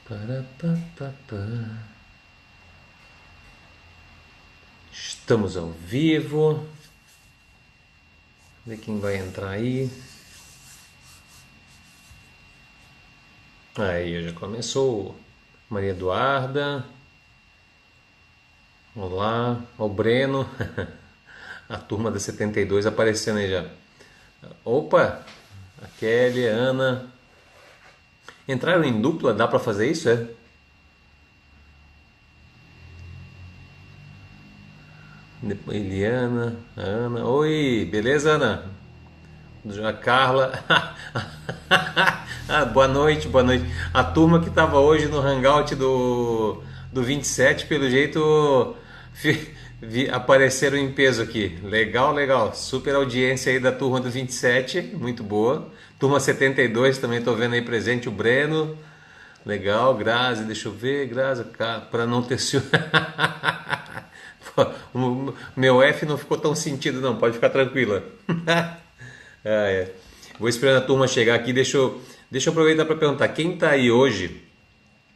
Parapapapá. Estamos ao vivo. Ver quem vai entrar aí. Aí já começou. Maria Eduarda. Olá. O Breno. A turma da 72 aparecendo aí já. Opa! A Kelly, a Ana. Entraram em dupla? Dá pra fazer isso, é? Eliana, a Ana. Oi, beleza, Ana? A Carla. Ah, boa noite, boa noite. A turma que estava hoje no hangout do 27, pelo jeito, apareceram em peso aqui. Legal, legal. Super audiência aí da turma do 27, muito boa. Turma 72 também estou vendo aí presente, o Breno. Legal, Grazi, deixa eu ver, Grazi, para não ter ciúme. O meu F não ficou tão sentido não, pode ficar tranquila. Ah, é. Vou esperando a turma chegar aqui, deixa eu aproveitar para perguntar, quem está aí hoje,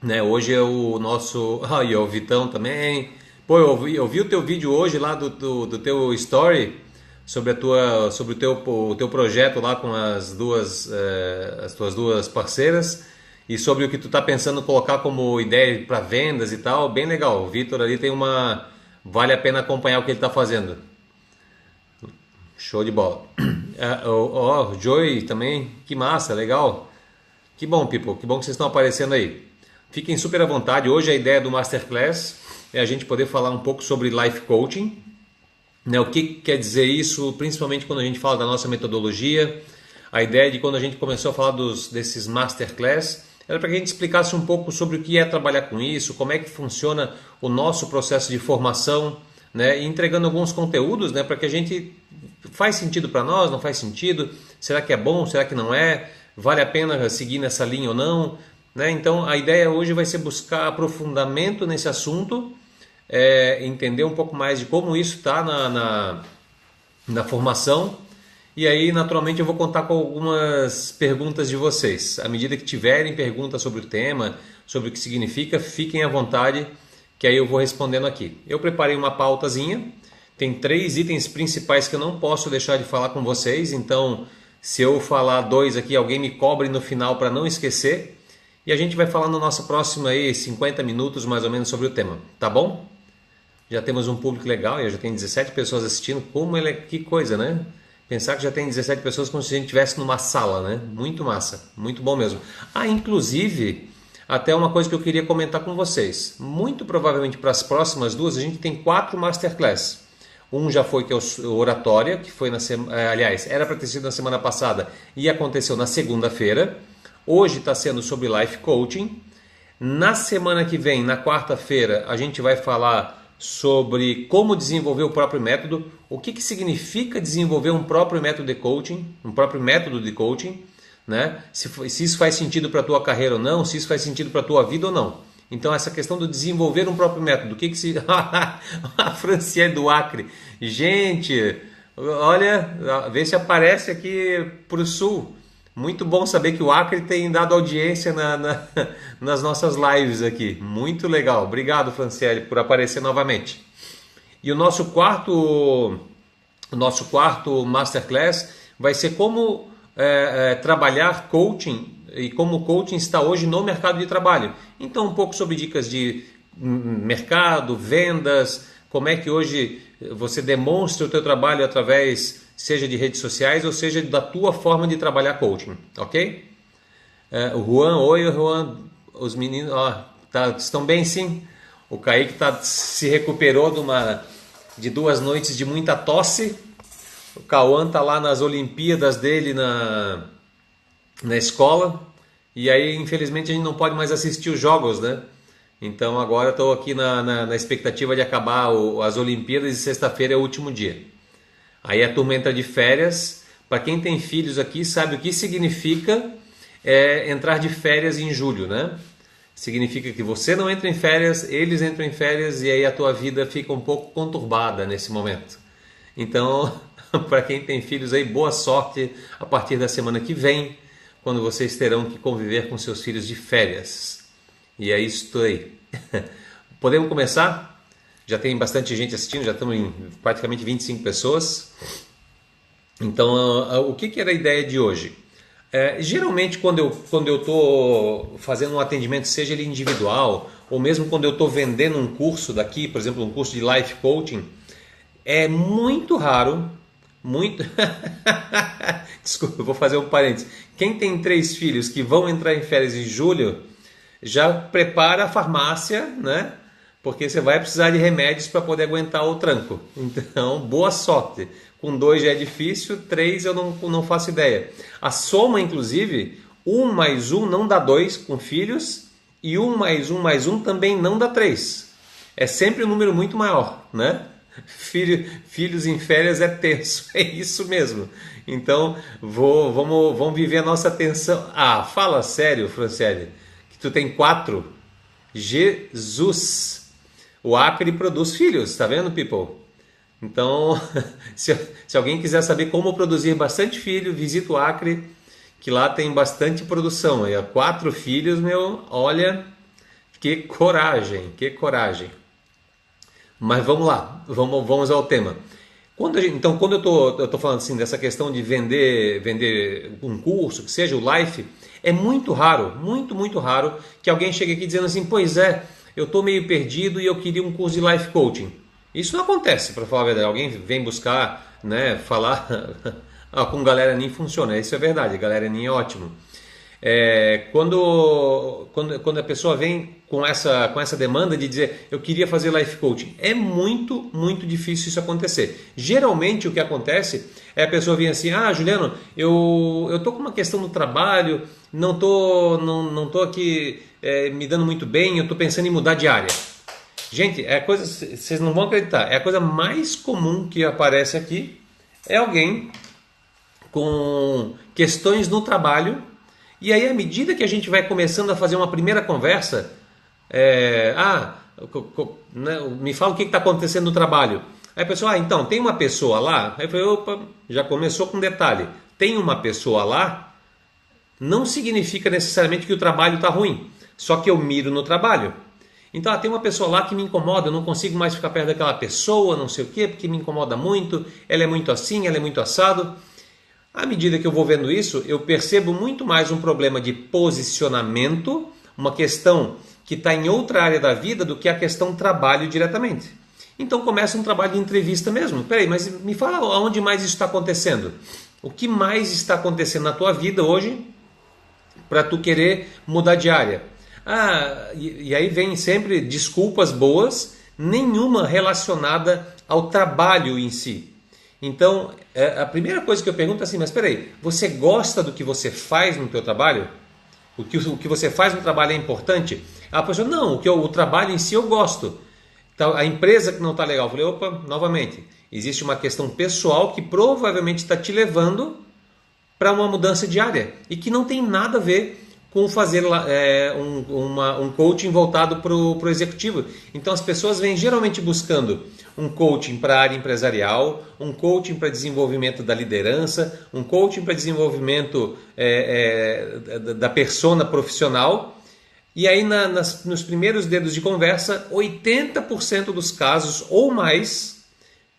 né? Hoje é o nosso... Ah, e o Vitão também. Pô, eu vi o teu vídeo hoje lá do teu story sobre o teu projeto lá com as tuas duas parceiras e sobre o que tu tá pensando colocar como ideia para vendas e tal. Bem legal. O Vitor ali tem uma... Vale a pena acompanhar o que ele está fazendo. Show de bola. Ó, Joey também. Que massa, legal. Que bom, people. Que bom que vocês estão aparecendo aí. Fiquem super à vontade. Hoje a ideia do Masterclass é a gente poder falar um pouco sobre Life Coaching. Né? O que quer dizer isso, principalmente quando a gente fala da nossa metodologia. A ideia de quando a gente começou a falar desses Masterclass era para que a gente explicasse um pouco sobre o que é trabalhar com isso, como é que funciona o nosso processo de formação, né? E entregando alguns conteúdos, né? Para que a gente... Faz sentido para nós, não faz sentido? Será que é bom? Será que não é? Vale a pena seguir nessa linha ou não? Né? Então a ideia hoje vai ser buscar aprofundamento nesse assunto, entender um pouco mais de como isso está na formação. E aí, naturalmente, eu vou contar com algumas perguntas de vocês. À medida que tiverem perguntas sobre o tema, sobre o que significa, fiquem à vontade, que aí eu vou respondendo aqui. Eu preparei uma pautazinha, tem 3 itens principais que eu não posso deixar de falar com vocês, então se eu falar 2 aqui, alguém me cobre no final para não esquecer. E a gente vai falar no nosso próximo aí 50 minutos mais ou menos sobre o tema, tá bom? Já temos um público legal, já tem 17 pessoas assistindo, que coisa, né? Pensar que já tem 17 pessoas como se a gente estivesse numa sala, né? Muito massa, muito bom mesmo. Ah, inclusive, até uma coisa que eu queria comentar com vocês. Muito provavelmente para as próximas 2, a gente tem 4 Masterclass. Um já foi, que é o Oratória, que foi aliás, era para ter sido na semana passada e aconteceu na segunda-feira. Hoje está sendo sobre Life Coaching. Na semana que vem, na quarta-feira, a gente vai falar sobre como desenvolver o próprio método, o que significa desenvolver um próprio método de coaching, né? Se isso faz sentido para a tua carreira ou não, se isso faz sentido para a tua vida ou não. Então essa questão do desenvolver um próprio método, a Franciele do Acre, gente, olha, vê se aparece aqui para o sul. Muito bom saber que o Acre tem dado audiência nas nossas lives aqui. Muito legal. Obrigado, Franciele, por aparecer novamente. E o nosso quarto Masterclass vai ser como trabalhar coaching e como o coaching está hoje no mercado de trabalho. Então, um pouco sobre dicas de mercado, vendas, como é que hoje você demonstra o teu trabalho através, seja de redes sociais ou seja da tua forma de trabalhar coaching, ok? O Juan, oi Juan, os meninos estão bem sim? O Kaique se recuperou de 2 noites de muita tosse. O Cauã está lá nas Olimpíadas dele na escola e aí infelizmente a gente não pode mais assistir os jogos, né? Então agora estou aqui na expectativa de acabar as Olimpíadas e sexta-feira é o último dia. Aí a turma entra de férias. Para quem tem filhos aqui sabe o que significa entrar de férias em julho, né? Significa que você não entra em férias, eles entram em férias e aí a tua vida fica um pouco conturbada nesse momento. Então, para quem tem filhos aí, boa sorte a partir da semana que vem, quando vocês terão que conviver com seus filhos de férias. E é isso aí. Podemos começar? Já tem bastante gente assistindo, já estamos em praticamente 25 pessoas. Então, o que era a ideia de hoje? Geralmente, quando eu estou fazendo um atendimento, seja ele individual, ou mesmo quando eu estou vendendo um curso daqui, por exemplo, um curso de Life Coaching, é muito raro, muito... Desculpa, eu vou fazer um parênteses. Quem tem 3 filhos que vão entrar em férias em julho, já prepara a farmácia, né? Porque você vai precisar de remédios para poder aguentar o tranco. Então, boa sorte. Com 2 já é difícil, 3 eu não faço ideia. A soma, inclusive, 1 mais 1 não dá 2 com filhos, e 1 mais 1 também não dá 3. É sempre um número muito maior, né? Filhos em férias é tenso, é isso mesmo. Então, vamos viver a nossa atenção. Ah, fala sério, Franciele, que tu tem 4. Jesus! O Acre produz filhos, tá vendo, people? Então, se alguém quiser saber como produzir bastante filho, visita o Acre, que lá tem bastante produção. Aí, 4 filhos, meu, olha, que coragem, que coragem. Mas vamos lá, vamos ao tema. Então, quando eu tô falando assim dessa questão de vender um curso, que seja o Life, é muito raro, muito raro que alguém chegue aqui dizendo assim, pois é, eu estou meio perdido e eu queria um curso de Life Coaching. Isso não acontece, para falar a verdade. Alguém vem buscar, né, falar com Galera Nem funciona, isso é verdade, Galera Nem é ótimo. Quando a pessoa vem com essa demanda de dizer eu queria fazer Life Coaching, é muito difícil isso acontecer. Geralmente o que acontece é a pessoa vir assim, Juliano, eu tô com uma questão no trabalho, não tô aqui me dando muito bem, eu tô pensando em mudar de área. Gente, vocês não vão acreditar, é a coisa mais comum que aparece aqui, é alguém com questões no trabalho. E aí, à medida que a gente vai começando a fazer uma primeira conversa, me fala o que está acontecendo no trabalho. Aí a pessoa, então, tem uma pessoa lá. Aí eu falei, opa, já começou com detalhe. Tem uma pessoa lá, não significa necessariamente que o trabalho está ruim. Só que eu miro no trabalho. Então, tem uma pessoa lá que me incomoda, eu não consigo mais ficar perto daquela pessoa, não sei o quê, porque me incomoda muito, ela é muito assim, ela é muito assado. À medida que eu vou vendo isso, eu percebo muito mais um problema de posicionamento, uma questão que está em outra área da vida do que a questão trabalho diretamente. Então começa um trabalho de entrevista mesmo. Peraí, mas me fala aonde mais isso está acontecendo. O que mais está acontecendo na tua vida hoje para tu querer mudar de área? E aí vem sempre desculpas boas, nenhuma relacionada ao trabalho em si. Então, a primeira coisa que eu pergunto é assim, mas peraí, você gosta do que você faz no teu trabalho? O que você faz no trabalho é importante? A pessoa, não, o trabalho em si eu gosto. Então, a empresa que não está legal. Eu falei, opa, novamente, existe uma questão pessoal que provavelmente está te levando para uma mudança de área e que não tem nada a ver com fazer um coaching voltado para o executivo. Então as pessoas vêm geralmente buscando um coaching para a área empresarial, um coaching para desenvolvimento da liderança, um coaching para desenvolvimento da persona profissional. E aí nos primeiros dedos de conversa, 80% dos casos ou mais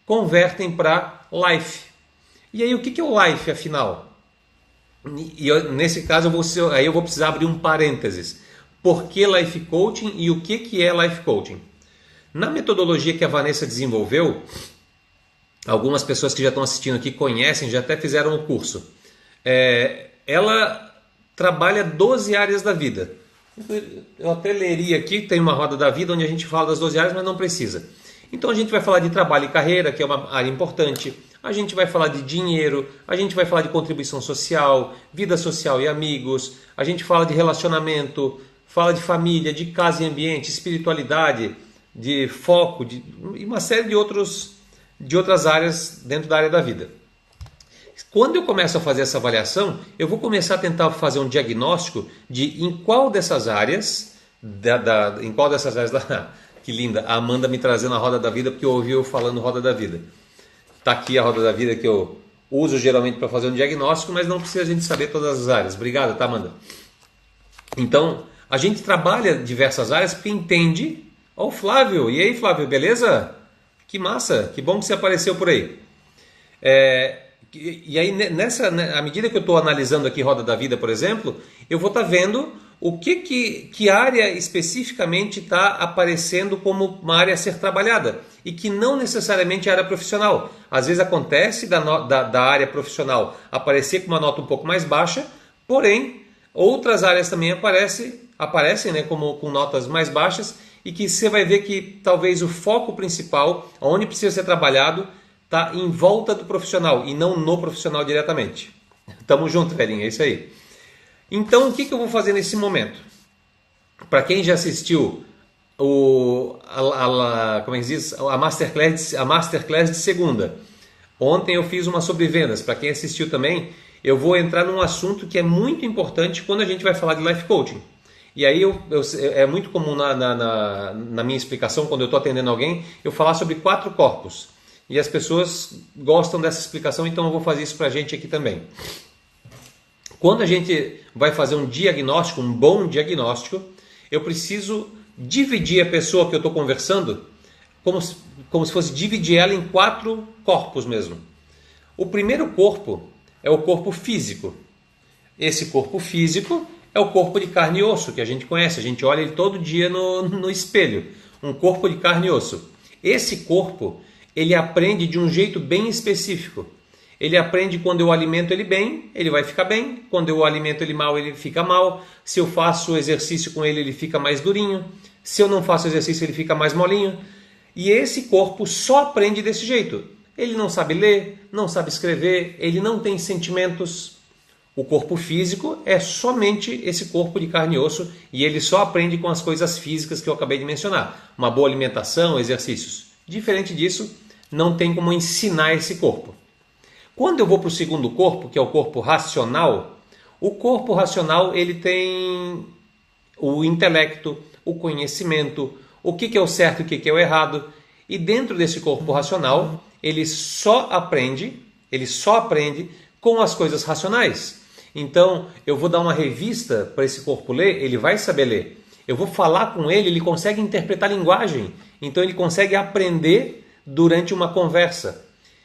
convertem para Life. E aí o que é o Life afinal? Nesse caso eu vou precisar abrir um parênteses. Por que Life Coaching e o que é Life Coaching? Na metodologia que a Vanessa desenvolveu, algumas pessoas que já estão assistindo aqui conhecem, já até fizeram o curso. Ela trabalha 12 áreas da vida. Eu até leria aqui, tem uma roda da vida onde a gente fala das 12 áreas, mas não precisa. Então a gente vai falar de trabalho e carreira, que é uma área importante. A gente vai falar de dinheiro, a gente vai falar de contribuição social, vida social e amigos, a gente fala de relacionamento, fala de família, de casa e ambiente, espiritualidade, de foco, e uma série de outras áreas dentro da área da vida. Quando eu começo a fazer essa avaliação, eu vou começar a tentar fazer um diagnóstico de em qual dessas áreas, que linda, a Amanda me trazendo a roda da vida, porque eu ouvi eu falando roda da vida. Está aqui a roda da vida que eu uso geralmente para fazer um diagnóstico, mas não precisa a gente saber todas as áreas. Obrigado, tá, Amanda? Então, A gente trabalha diversas áreas porque entende. Ó, o Flávio. E aí, Flávio, beleza? Que massa, que bom que você apareceu por aí. E aí, à medida que eu estou analisando aqui Roda da Vida, por exemplo, eu vou estar vendo o que área especificamente está aparecendo como uma área a ser trabalhada e que não necessariamente é área profissional. Às vezes acontece da área profissional aparecer com uma nota um pouco mais baixa, porém outras áreas também aparecem, né, com notas mais baixas, e que você vai ver que talvez o foco principal, onde precisa ser trabalhado, está em volta do profissional e não no profissional diretamente. Tamo junto, velhinho, é isso aí. Então, o que eu vou fazer nesse momento? Para quem já assistiu como é que diz? A Masterclass de segunda. Ontem eu fiz uma sobre vendas. Para quem assistiu também, eu vou entrar num assunto que é muito importante quando a gente vai falar de life coaching. E aí é muito comum na minha explicação, quando eu estou atendendo alguém, eu falar sobre 4 corpos. E as pessoas gostam dessa explicação, então eu vou fazer isso para a gente aqui também. Quando a gente vai fazer um diagnóstico, um bom diagnóstico, eu preciso dividir a pessoa que eu estou conversando como se fosse dividir ela em 4 corpos mesmo. O primeiro corpo é o corpo físico. Esse corpo físico é o corpo de carne e osso que a gente conhece, a gente olha ele todo dia no espelho. Um corpo de carne e osso. Esse corpo, ele aprende de um jeito bem específico. Ele aprende quando eu alimento ele bem, ele vai ficar bem. Quando eu alimento ele mal, ele fica mal. Se eu faço exercício com ele, ele fica mais durinho. Se eu não faço exercício, ele fica mais molinho. E esse corpo só aprende desse jeito. Ele não sabe ler, não sabe escrever, ele não tem sentimentos. O corpo físico é somente esse corpo de carne e osso e ele só aprende com as coisas físicas que eu acabei de mencionar. Uma boa alimentação, exercícios. Diferente disso, não tem como ensinar esse corpo. Quando eu vou para o segundo corpo, que é o corpo racional, o corpo racional ele tem o intelecto, o conhecimento, o que é o certo e o que é o errado. E dentro desse corpo racional, ele só aprende com as coisas racionais. Então, eu vou dar uma revista para esse corpo ler, ele vai saber ler. Eu vou falar com ele, ele consegue interpretar a linguagem. Então, ele consegue aprender durante uma conversa.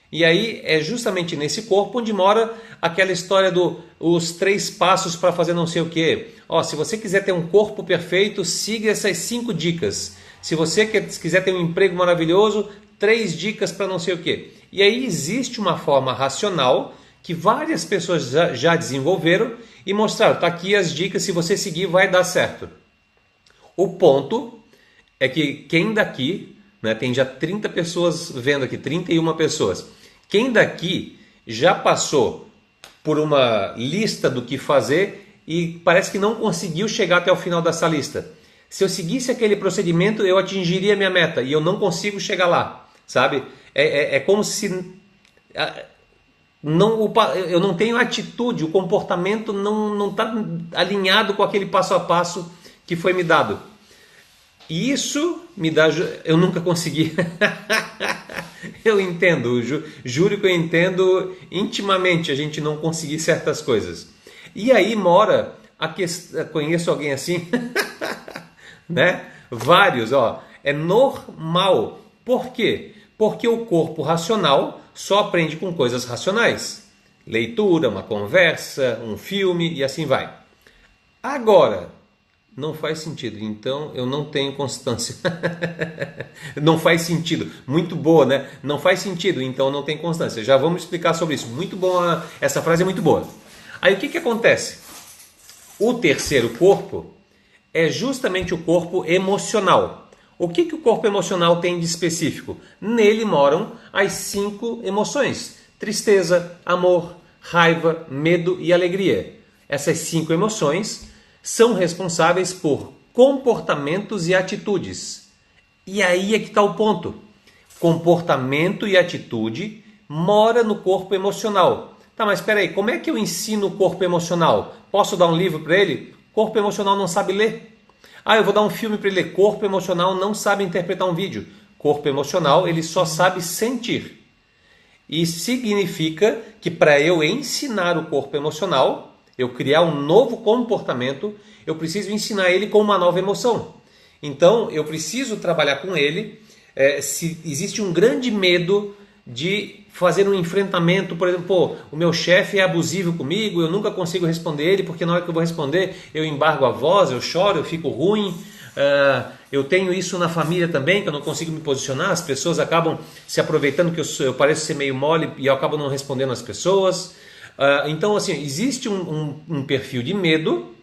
E aí, é justamente nesse corpo onde mora aquela história dos 3 passos para fazer não sei o quê. Se você quiser ter um corpo perfeito, siga essas 5 dicas. Se você quiser ter um emprego maravilhoso, 3 dicas para não sei o quê. E aí existe uma forma racional que várias pessoas já desenvolveram e mostraram. Está aqui as dicas, se você seguir vai dar certo. O ponto é que quem daqui, né, tem já 30 pessoas vendo aqui, 31 pessoas. Quem daqui já passou por uma lista do que fazer e parece que não conseguiu chegar até o final dessa lista. Se eu seguisse aquele procedimento, eu atingiria a minha meta e eu não consigo chegar lá, sabe? É como se eu não tenho atitude, o comportamento não está alinhado com aquele passo a passo que foi me dado. E isso me dá... Eu nunca consegui. Eu entendo, juro que eu entendo intimamente a gente não conseguir certas coisas. E aí mora a questão... Conheço alguém assim? Né? Vários, é normal. Por quê? Porque o corpo racional só aprende com coisas racionais. Leitura, uma conversa, um filme e assim vai. Agora, não faz sentido, então eu não tenho constância. Não faz sentido. Muito boa, né? Não faz sentido, então não tem constância. Já vamos explicar sobre isso. Muito boa, essa frase é muito boa. Aí o que acontece? O terceiro corpo é justamente o corpo emocional. O que o corpo emocional tem de específico? Nele moram as 5 emoções: tristeza, amor, raiva, medo e alegria. Essas 5 emoções são responsáveis por comportamentos e atitudes. E aí é que está o ponto. Comportamento e atitude mora no corpo emocional. Tá, mas espera aí, como é que eu ensino o corpo emocional? Posso dar um livro para ele? Corpo emocional não sabe ler. Eu vou dar um filme para ele ler. Corpo emocional não sabe interpretar um vídeo. Corpo emocional, ele só sabe sentir. E significa que para eu ensinar o corpo emocional, eu criar um novo comportamento, eu preciso ensinar ele com uma nova emoção. Então, eu preciso trabalhar com ele. Se existe um grande medo de fazer um enfrentamento, por exemplo, pô, o meu chefe é abusivo comigo, eu nunca consigo responder ele, porque na hora que eu vou responder, eu embargo a voz, eu choro, eu fico ruim. Eu tenho isso na família também, que eu não consigo me posicionar, as pessoas acabam se aproveitando que eu pareço ser meio mole e eu acabo não respondendo às pessoas. Então, assim, existe um perfil de medo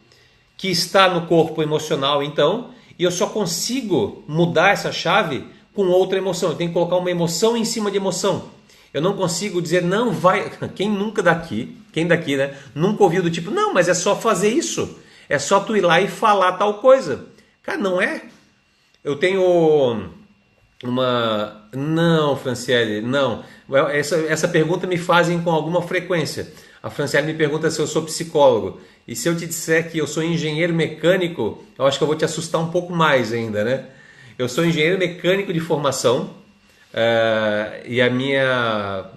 que está no corpo emocional, então, e eu só consigo mudar essa chave com outra emoção. Eu tenho que colocar uma emoção em cima de emoção. Eu não consigo dizer, não, vai. Quem daqui, né? Nunca ouviu do tipo, não, mas é só fazer isso. É só tu ir lá e falar tal coisa. Cara, não é. Eu tenho uma... Não, Franciele, não. Essa pergunta me fazem com alguma frequência. A Franciele me pergunta se eu sou psicólogo. E se eu te disser que eu sou engenheiro mecânico, eu acho que eu vou te assustar um pouco mais ainda, né? Eu sou engenheiro mecânico de formação e a minha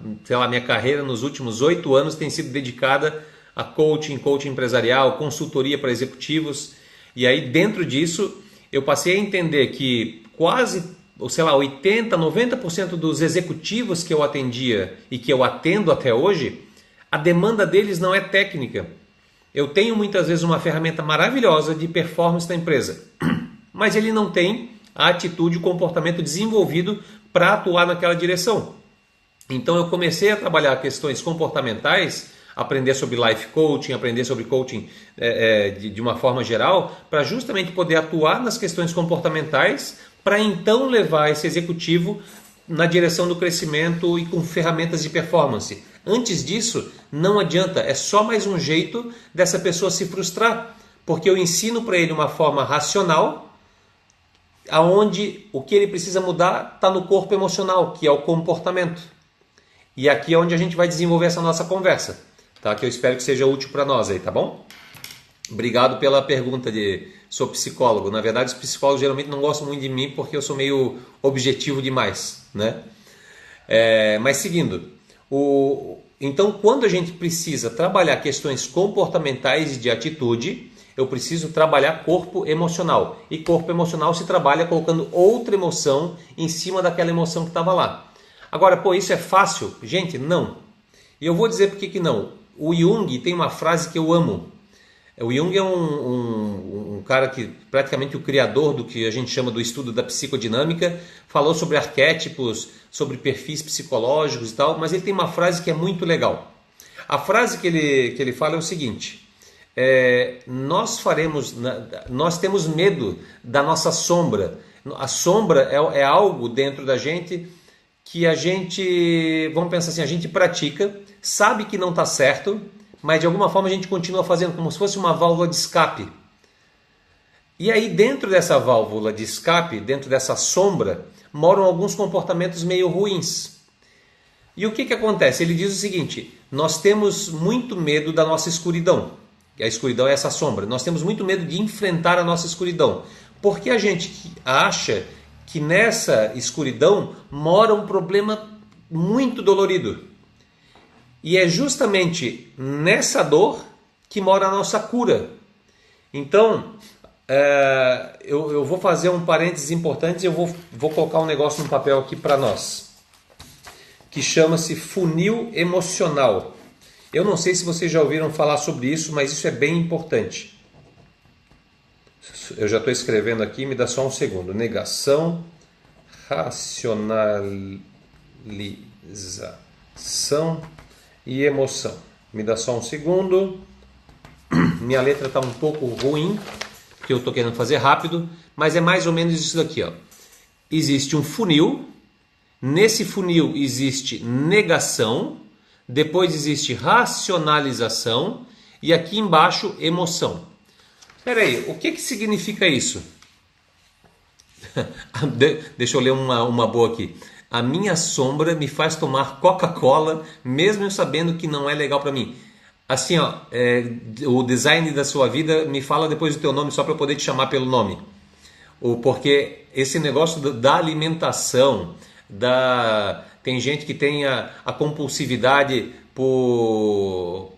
carreira nos últimos 8 anos tem sido dedicada a coaching empresarial, consultoria para executivos. E aí dentro disso eu passei a entender que quase, 80, 90% dos executivos que eu atendia e que eu atendo até hoje, a demanda deles não é técnica. Eu tenho muitas vezes uma ferramenta maravilhosa de performance da empresa, mas ele não tem a atitude, o comportamento desenvolvido para atuar naquela direção. Então eu comecei a trabalhar questões comportamentais, aprender sobre life coaching, aprender sobre coaching de uma forma geral, para justamente poder atuar nas questões comportamentais, para então levar esse executivo na direção do crescimento e com ferramentas de performance. Antes disso, não adianta, é só mais um jeito dessa pessoa se frustrar, porque eu ensino para ele uma forma racional, aonde o que ele precisa mudar está no corpo emocional, que é o comportamento. E aqui é onde a gente vai desenvolver essa nossa conversa, tá? Que eu espero que seja útil para nós aí, tá bom? Obrigado pela pergunta de sou psicólogo. Na verdade, os psicólogos geralmente não gostam muito de mim porque eu sou meio objetivo demais, né? Mas seguindo, então quando a gente precisa trabalhar questões comportamentais e de atitude, eu preciso trabalhar corpo emocional. E corpo emocional se trabalha colocando outra emoção em cima daquela emoção que estava lá. Agora, pô, isso é fácil? Gente, não. E eu vou dizer por que não. O Jung tem uma frase que eu amo. O Jung é um cara que, praticamente o criador do que a gente chama do estudo da psicodinâmica, falou sobre arquétipos, sobre perfis psicológicos e tal, mas ele tem uma frase que é muito legal. A frase que ele fala é o seguinte: nós temos medo da nossa sombra. A sombra é algo dentro da gente que a gente, vamos pensar assim, a gente pratica, sabe que não está certo, mas de alguma forma a gente continua fazendo como se fosse uma válvula de escape. E aí dentro dessa válvula de escape, dentro dessa sombra, moram alguns comportamentos meio ruins. E o que acontece? Ele diz o seguinte: nós temos muito medo da nossa escuridão. E a escuridão é essa sombra. Nós temos muito medo de enfrentar a nossa escuridão. Porque a gente acha que nessa escuridão mora um problema muito dolorido. E é justamente nessa dor que mora a nossa cura. Então, eu vou fazer um parênteses importante e eu vou colocar um negócio no papel aqui para nós, que chama-se funil emocional. Eu não sei se vocês já ouviram falar sobre isso, mas isso é bem importante. Eu já estou escrevendo aqui, me dá só um segundo. Negação, racionalização e emoção. Me dá só um segundo. Minha letra está um pouco ruim, porque eu estou querendo fazer rápido, mas é mais ou menos isso daqui, ó. Existe um funil, nesse funil existe negação, depois existe racionalização e aqui embaixo emoção. Espera aí, o que significa isso? Deixa eu ler uma boa aqui. A minha sombra me faz tomar Coca-Cola, mesmo eu sabendo que não é legal para mim. Assim, ó, o design da sua vida, me fala depois o teu nome só para eu poder te chamar pelo nome. Porque esse negócio da alimentação, tem gente que tem a compulsividade por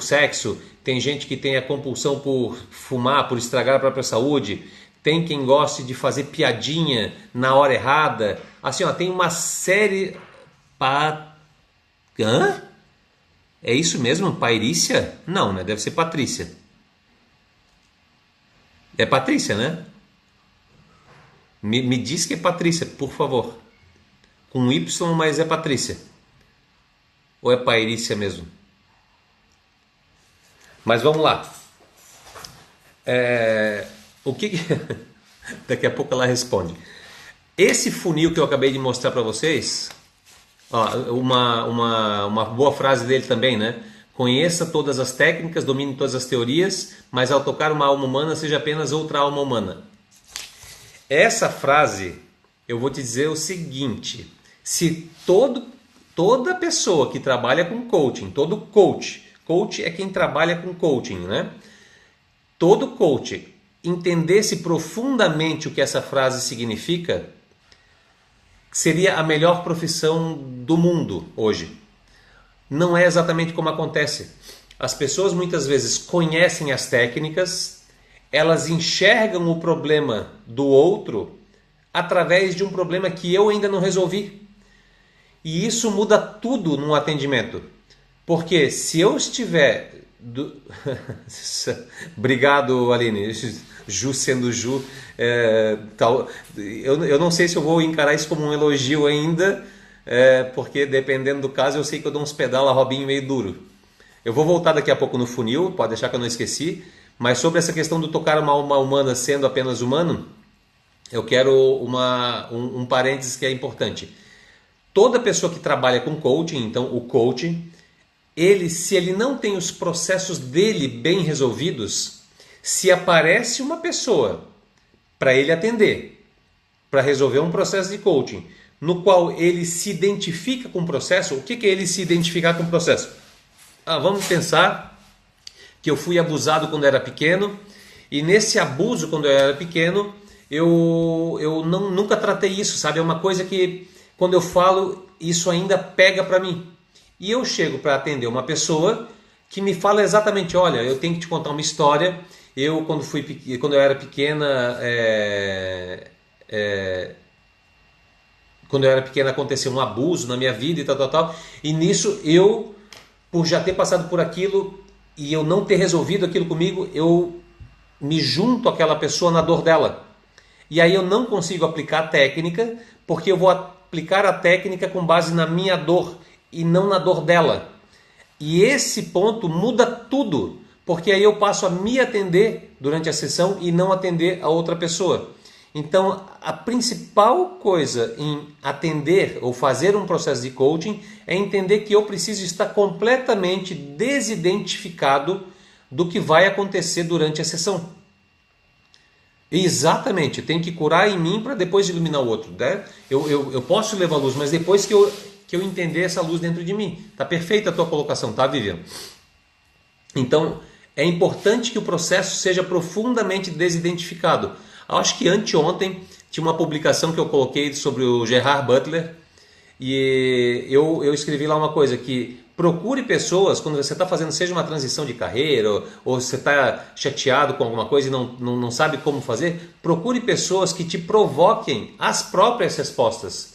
sexo, tem gente que tem a compulsão por fumar, por estragar a própria saúde, tem quem goste de fazer piadinha na hora errada. Assim, ó, tem uma série... Hã? É isso mesmo? Pairícia? Não, né? Deve ser Patrícia. É Patrícia, né? Me diz que é Patrícia, por favor. Com Y, mas é Patrícia. Ou é Pairícia mesmo? Mas vamos lá. O que... Daqui a pouco ela responde. Esse funil que eu acabei de mostrar para vocês, ó, uma boa frase dele também, né? Conheça todas as técnicas, domine todas as teorias, mas ao tocar uma alma humana, seja apenas outra alma humana. Essa frase, eu vou te dizer o seguinte: se toda pessoa que trabalha com coaching, todo coach é quem trabalha com coaching, né? Todo coach entendesse profundamente o que essa frase significa, seria a melhor profissão do mundo hoje. Não é exatamente como acontece. As pessoas muitas vezes conhecem as técnicas, elas enxergam o problema do outro através de um problema que eu ainda não resolvi. E isso muda tudo num atendimento. Porque se eu estiver... Obrigado, Aline. Ju sendo Ju. Eu não sei se eu vou encarar isso como um elogio ainda, porque dependendo do caso eu sei que eu dou uns pedala Robinho meio duro. Eu vou voltar daqui a pouco no funil, pode deixar que eu não esqueci, mas sobre essa questão do tocar uma alma humana sendo apenas humano, eu quero um parênteses que é importante. Toda pessoa que trabalha com coaching, então o coaching, se ele não tem os processos dele bem resolvidos, se aparece uma pessoa para ele atender, para resolver um processo de coaching, no qual ele se identifica com o processo, o que é ele se identificar com o processo? Vamos pensar que eu fui abusado quando era pequeno, e nesse abuso quando eu era pequeno, eu nunca tratei isso, sabe? É uma coisa que quando eu falo, isso ainda pega para mim. E eu chego para atender uma pessoa que me fala exatamente, olha, eu tenho que te contar uma história. Quando eu era pequena, aconteceu um abuso na minha vida e tal. E nisso eu, por já ter passado por aquilo e eu não ter resolvido aquilo comigo, eu me junto àquela pessoa na dor dela. E aí eu não consigo aplicar a técnica, porque eu vou aplicar a técnica com base na minha dor e não na dor dela. E esse ponto muda tudo, porque aí eu passo a me atender durante a sessão e não atender a outra pessoa. Então, a principal coisa em atender ou fazer um processo de coaching é entender que eu preciso estar completamente desidentificado do que vai acontecer durante a sessão. Exatamente, tem que curar em mim para depois iluminar o outro, né? Eu posso levar a luz, mas depois que eu entender essa luz dentro de mim. Tá perfeita a tua colocação, tá, Vivian? Então, é importante que o processo seja profundamente desidentificado. Eu acho que anteontem tinha uma publicação que eu coloquei sobre o Gerard Butler e eu escrevi lá uma coisa que procure pessoas, quando você está fazendo seja uma transição de carreira ou você está chateado com alguma coisa e não sabe como fazer, procure pessoas que te provoquem as próprias respostas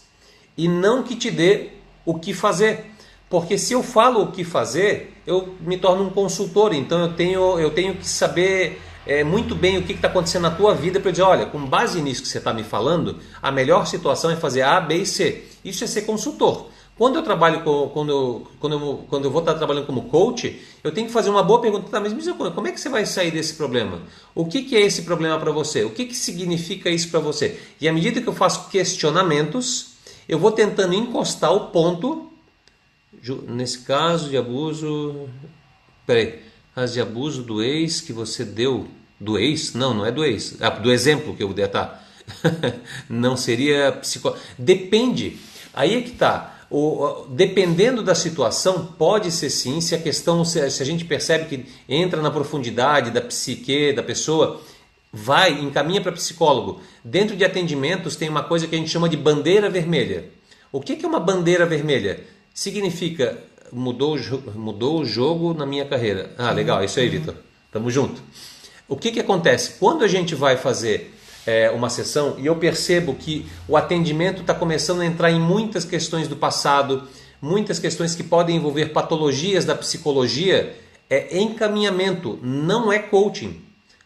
e não que te dê o que fazer. Porque se eu falo o que fazer, eu me torno um consultor, então eu tenho que saber muito bem o que está acontecendo na tua vida para dizer, olha, com base nisso que você está me falando, a melhor situação é fazer A, B e C. Isso é ser consultor. Quando eu trabalho quando eu vou estar trabalhando como coach, eu tenho que fazer uma boa pergunta, tá, mas me diz como é que você vai sair desse problema? O que é esse problema para você? O que significa isso para você? E à medida que eu faço questionamentos, eu vou tentando encostar o ponto, nesse caso de abuso, caso de abuso do ex que você deu, do ex? Não é do ex, do exemplo que eu dei, tá? Não seria depende, aí é que tá. Dependendo da situação, pode ser sim, se a gente percebe que entra na profundidade da psique da pessoa, encaminha para psicólogo. Dentro de atendimentos tem uma coisa que a gente chama de bandeira vermelha. O que é uma bandeira vermelha? Significa, mudou o jogo na minha carreira. Ah, legal, é isso aí, Vitor. Tamo junto. O que acontece? Quando a gente vai fazer uma sessão e eu percebo que o atendimento está começando a entrar em muitas questões do passado, muitas questões que podem envolver patologias da psicologia, é encaminhamento, não é coaching.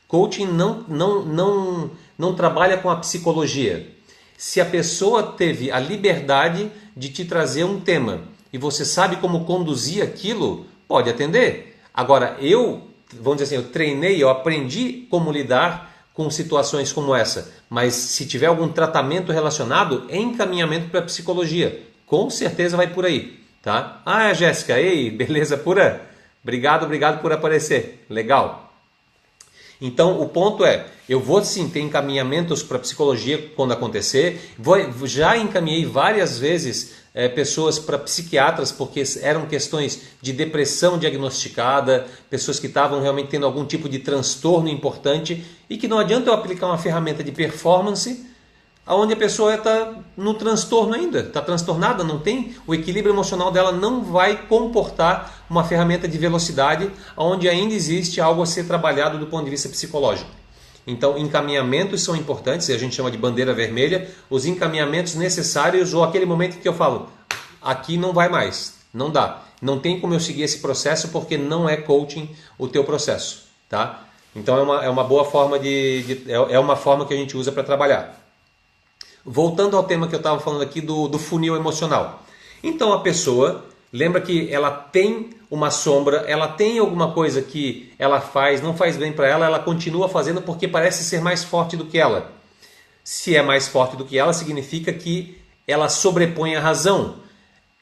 Coaching não trabalha com a psicologia. Se a pessoa teve a liberdade de te trazer um tema e você sabe como conduzir aquilo, pode atender. Agora, vamos dizer assim, eu treinei, eu aprendi como lidar com situações como essa, mas se tiver algum tratamento relacionado, é encaminhamento para a psicologia. Com certeza vai por aí, tá? Ah, Jéssica, ei, beleza pura? Obrigado por aparecer. Legal. Então, o ponto é, eu vou sim ter encaminhamentos para psicologia quando acontecer. Já encaminhei várias vezes pessoas para psiquiatras porque eram questões de depressão diagnosticada, pessoas que estavam realmente tendo algum tipo de transtorno importante e que não adianta eu aplicar uma ferramenta de performance onde a pessoa está no transtorno ainda, está transtornada, não tem o equilíbrio emocional dela, não vai comportar uma ferramenta de velocidade onde ainda existe algo a ser trabalhado do ponto de vista psicológico. Então, encaminhamentos são importantes, a gente chama de bandeira vermelha, os encaminhamentos necessários ou aquele momento que eu falo, aqui não vai mais, não dá, não tem como eu seguir esse processo porque não é coaching o teu processo, tá? Então é uma boa forma é uma forma que a gente usa para trabalhar. Voltando ao tema que eu estava falando aqui do funil emocional. Então a pessoa, lembra que ela tem uma sombra, ela tem alguma coisa que ela não faz bem para ela, ela continua fazendo porque parece ser mais forte do que ela. Se é mais forte do que ela, significa que ela sobrepõe a razão.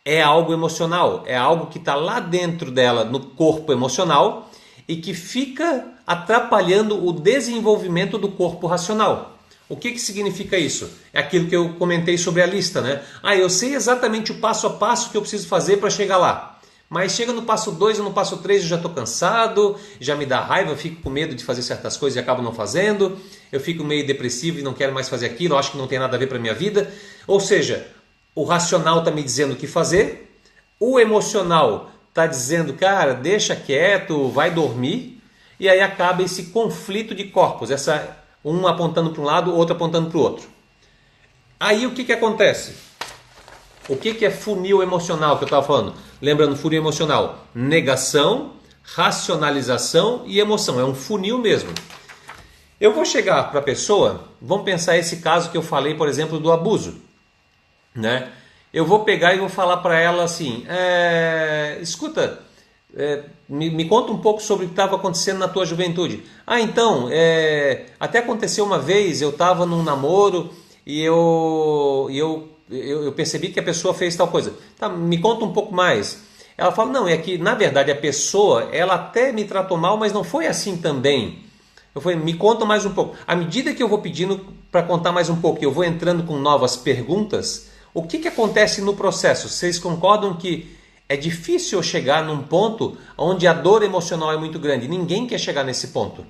É algo emocional, é algo que está lá dentro dela, no corpo emocional, e que fica atrapalhando o desenvolvimento do corpo racional. O que significa isso? É aquilo que eu comentei sobre a lista, né? Ah, eu sei exatamente o passo a passo que eu preciso fazer para chegar lá. Mas chega no passo 2 ou no passo 3 eu já estou cansado, já me dá raiva, eu fico com medo de fazer certas coisas e acabo não fazendo. Eu fico meio depressivo e não quero mais fazer aquilo, eu acho que não tem nada a ver para a minha vida. Ou seja, o racional está me dizendo o que fazer, o emocional está dizendo, cara, deixa quieto, vai dormir. E aí acaba esse conflito de corpos, um apontando para um lado, outro apontando para o outro. Aí o que acontece? O que é funil emocional que eu estava falando? Lembrando, funil emocional, negação, racionalização e emoção. É um funil mesmo. Eu vou chegar para a pessoa, vamos pensar esse caso que eu falei, por exemplo, do abuso, né? Eu vou pegar e vou falar para ela assim, escuta, me conta um pouco sobre o que estava acontecendo na tua juventude. Ah, então, até aconteceu uma vez, eu estava num namoro e eu percebi que a pessoa fez tal coisa. Tá, me conta um pouco mais. Ela fala, não, é que na verdade a pessoa, ela até me tratou mal, mas não foi assim também. Eu falei, me conta mais um pouco. À medida que eu vou pedindo para contar mais um pouco, eu vou entrando com novas perguntas, o que acontece no processo? Vocês concordam que é difícil eu chegar num ponto onde a dor emocional é muito grande? Ninguém quer chegar nesse ponto.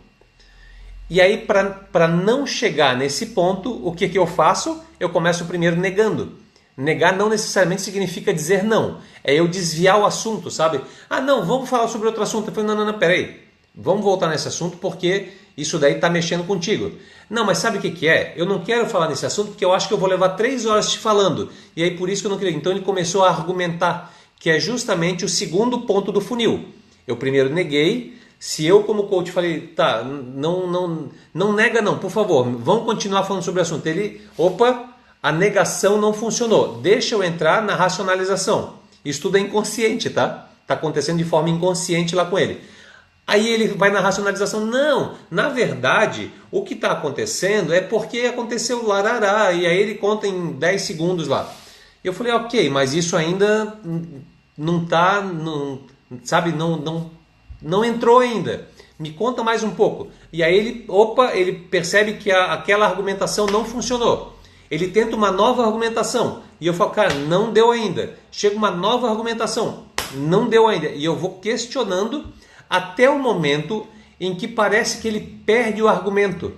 E aí, para não chegar nesse ponto, o que eu faço? Eu começo primeiro negando. Negar não necessariamente significa dizer não. É eu desviar o assunto, sabe? Ah, não, vamos falar sobre outro assunto. Eu falei, não, peraí. Vamos voltar nesse assunto porque isso daí está mexendo contigo. Não, mas sabe o que é? Eu não quero falar nesse assunto porque eu acho que eu vou levar 3 horas te falando. E aí por isso que eu não queria. Então ele começou a argumentar, que é justamente o segundo ponto do funil. Eu primeiro neguei. Se eu como coach falei, tá, não nega não, por favor, vamos continuar falando sobre o assunto. Ele, a negação não funcionou. Deixa eu entrar na racionalização. Isso tudo é inconsciente, tá? Está acontecendo de forma inconsciente lá com ele. Aí ele vai na racionalização. Não, na verdade, o que está acontecendo é porque aconteceu larará. E aí ele conta em 10 segundos lá. Eu falei, ok, mas isso ainda não está, sabe, não entrou ainda. Me conta mais um pouco. E aí ele percebe que aquela argumentação não funcionou. Ele tenta uma nova argumentação. E eu falo, cara, não deu ainda. Chega uma nova argumentação. Não deu ainda. E eu vou questionando até o momento em que parece que ele perde o argumento.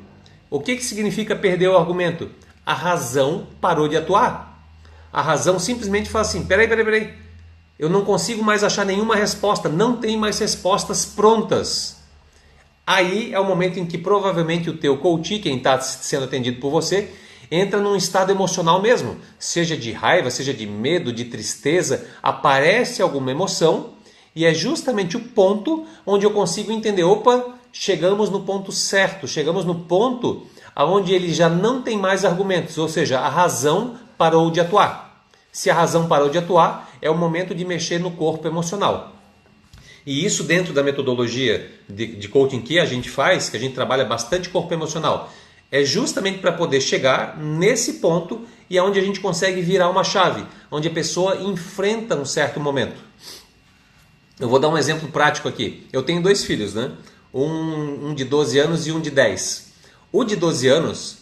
O que significa perder o argumento? A razão parou de atuar. A razão simplesmente fala assim, peraí. Eu não consigo mais achar nenhuma resposta, não tem mais respostas prontas. Aí é o momento em que provavelmente o teu coach, quem está sendo atendido por você, entra num estado emocional mesmo, seja de raiva, seja de medo, de tristeza, aparece alguma emoção e é justamente o ponto onde eu consigo entender, opa, chegamos no ponto certo, chegamos no ponto onde ele já não tem mais argumentos, ou seja, a razão parou de atuar. Se a razão parou de atuar, é o momento de mexer no corpo emocional. E isso dentro da metodologia de coaching que a gente faz, que a gente trabalha bastante corpo emocional, é justamente para poder chegar nesse ponto e é onde a gente consegue virar uma chave, onde a pessoa enfrenta um certo momento. Eu vou dar um exemplo prático aqui. Eu tenho 2 filhos, né? Um de 12 anos e um de 10. O de 12 anos,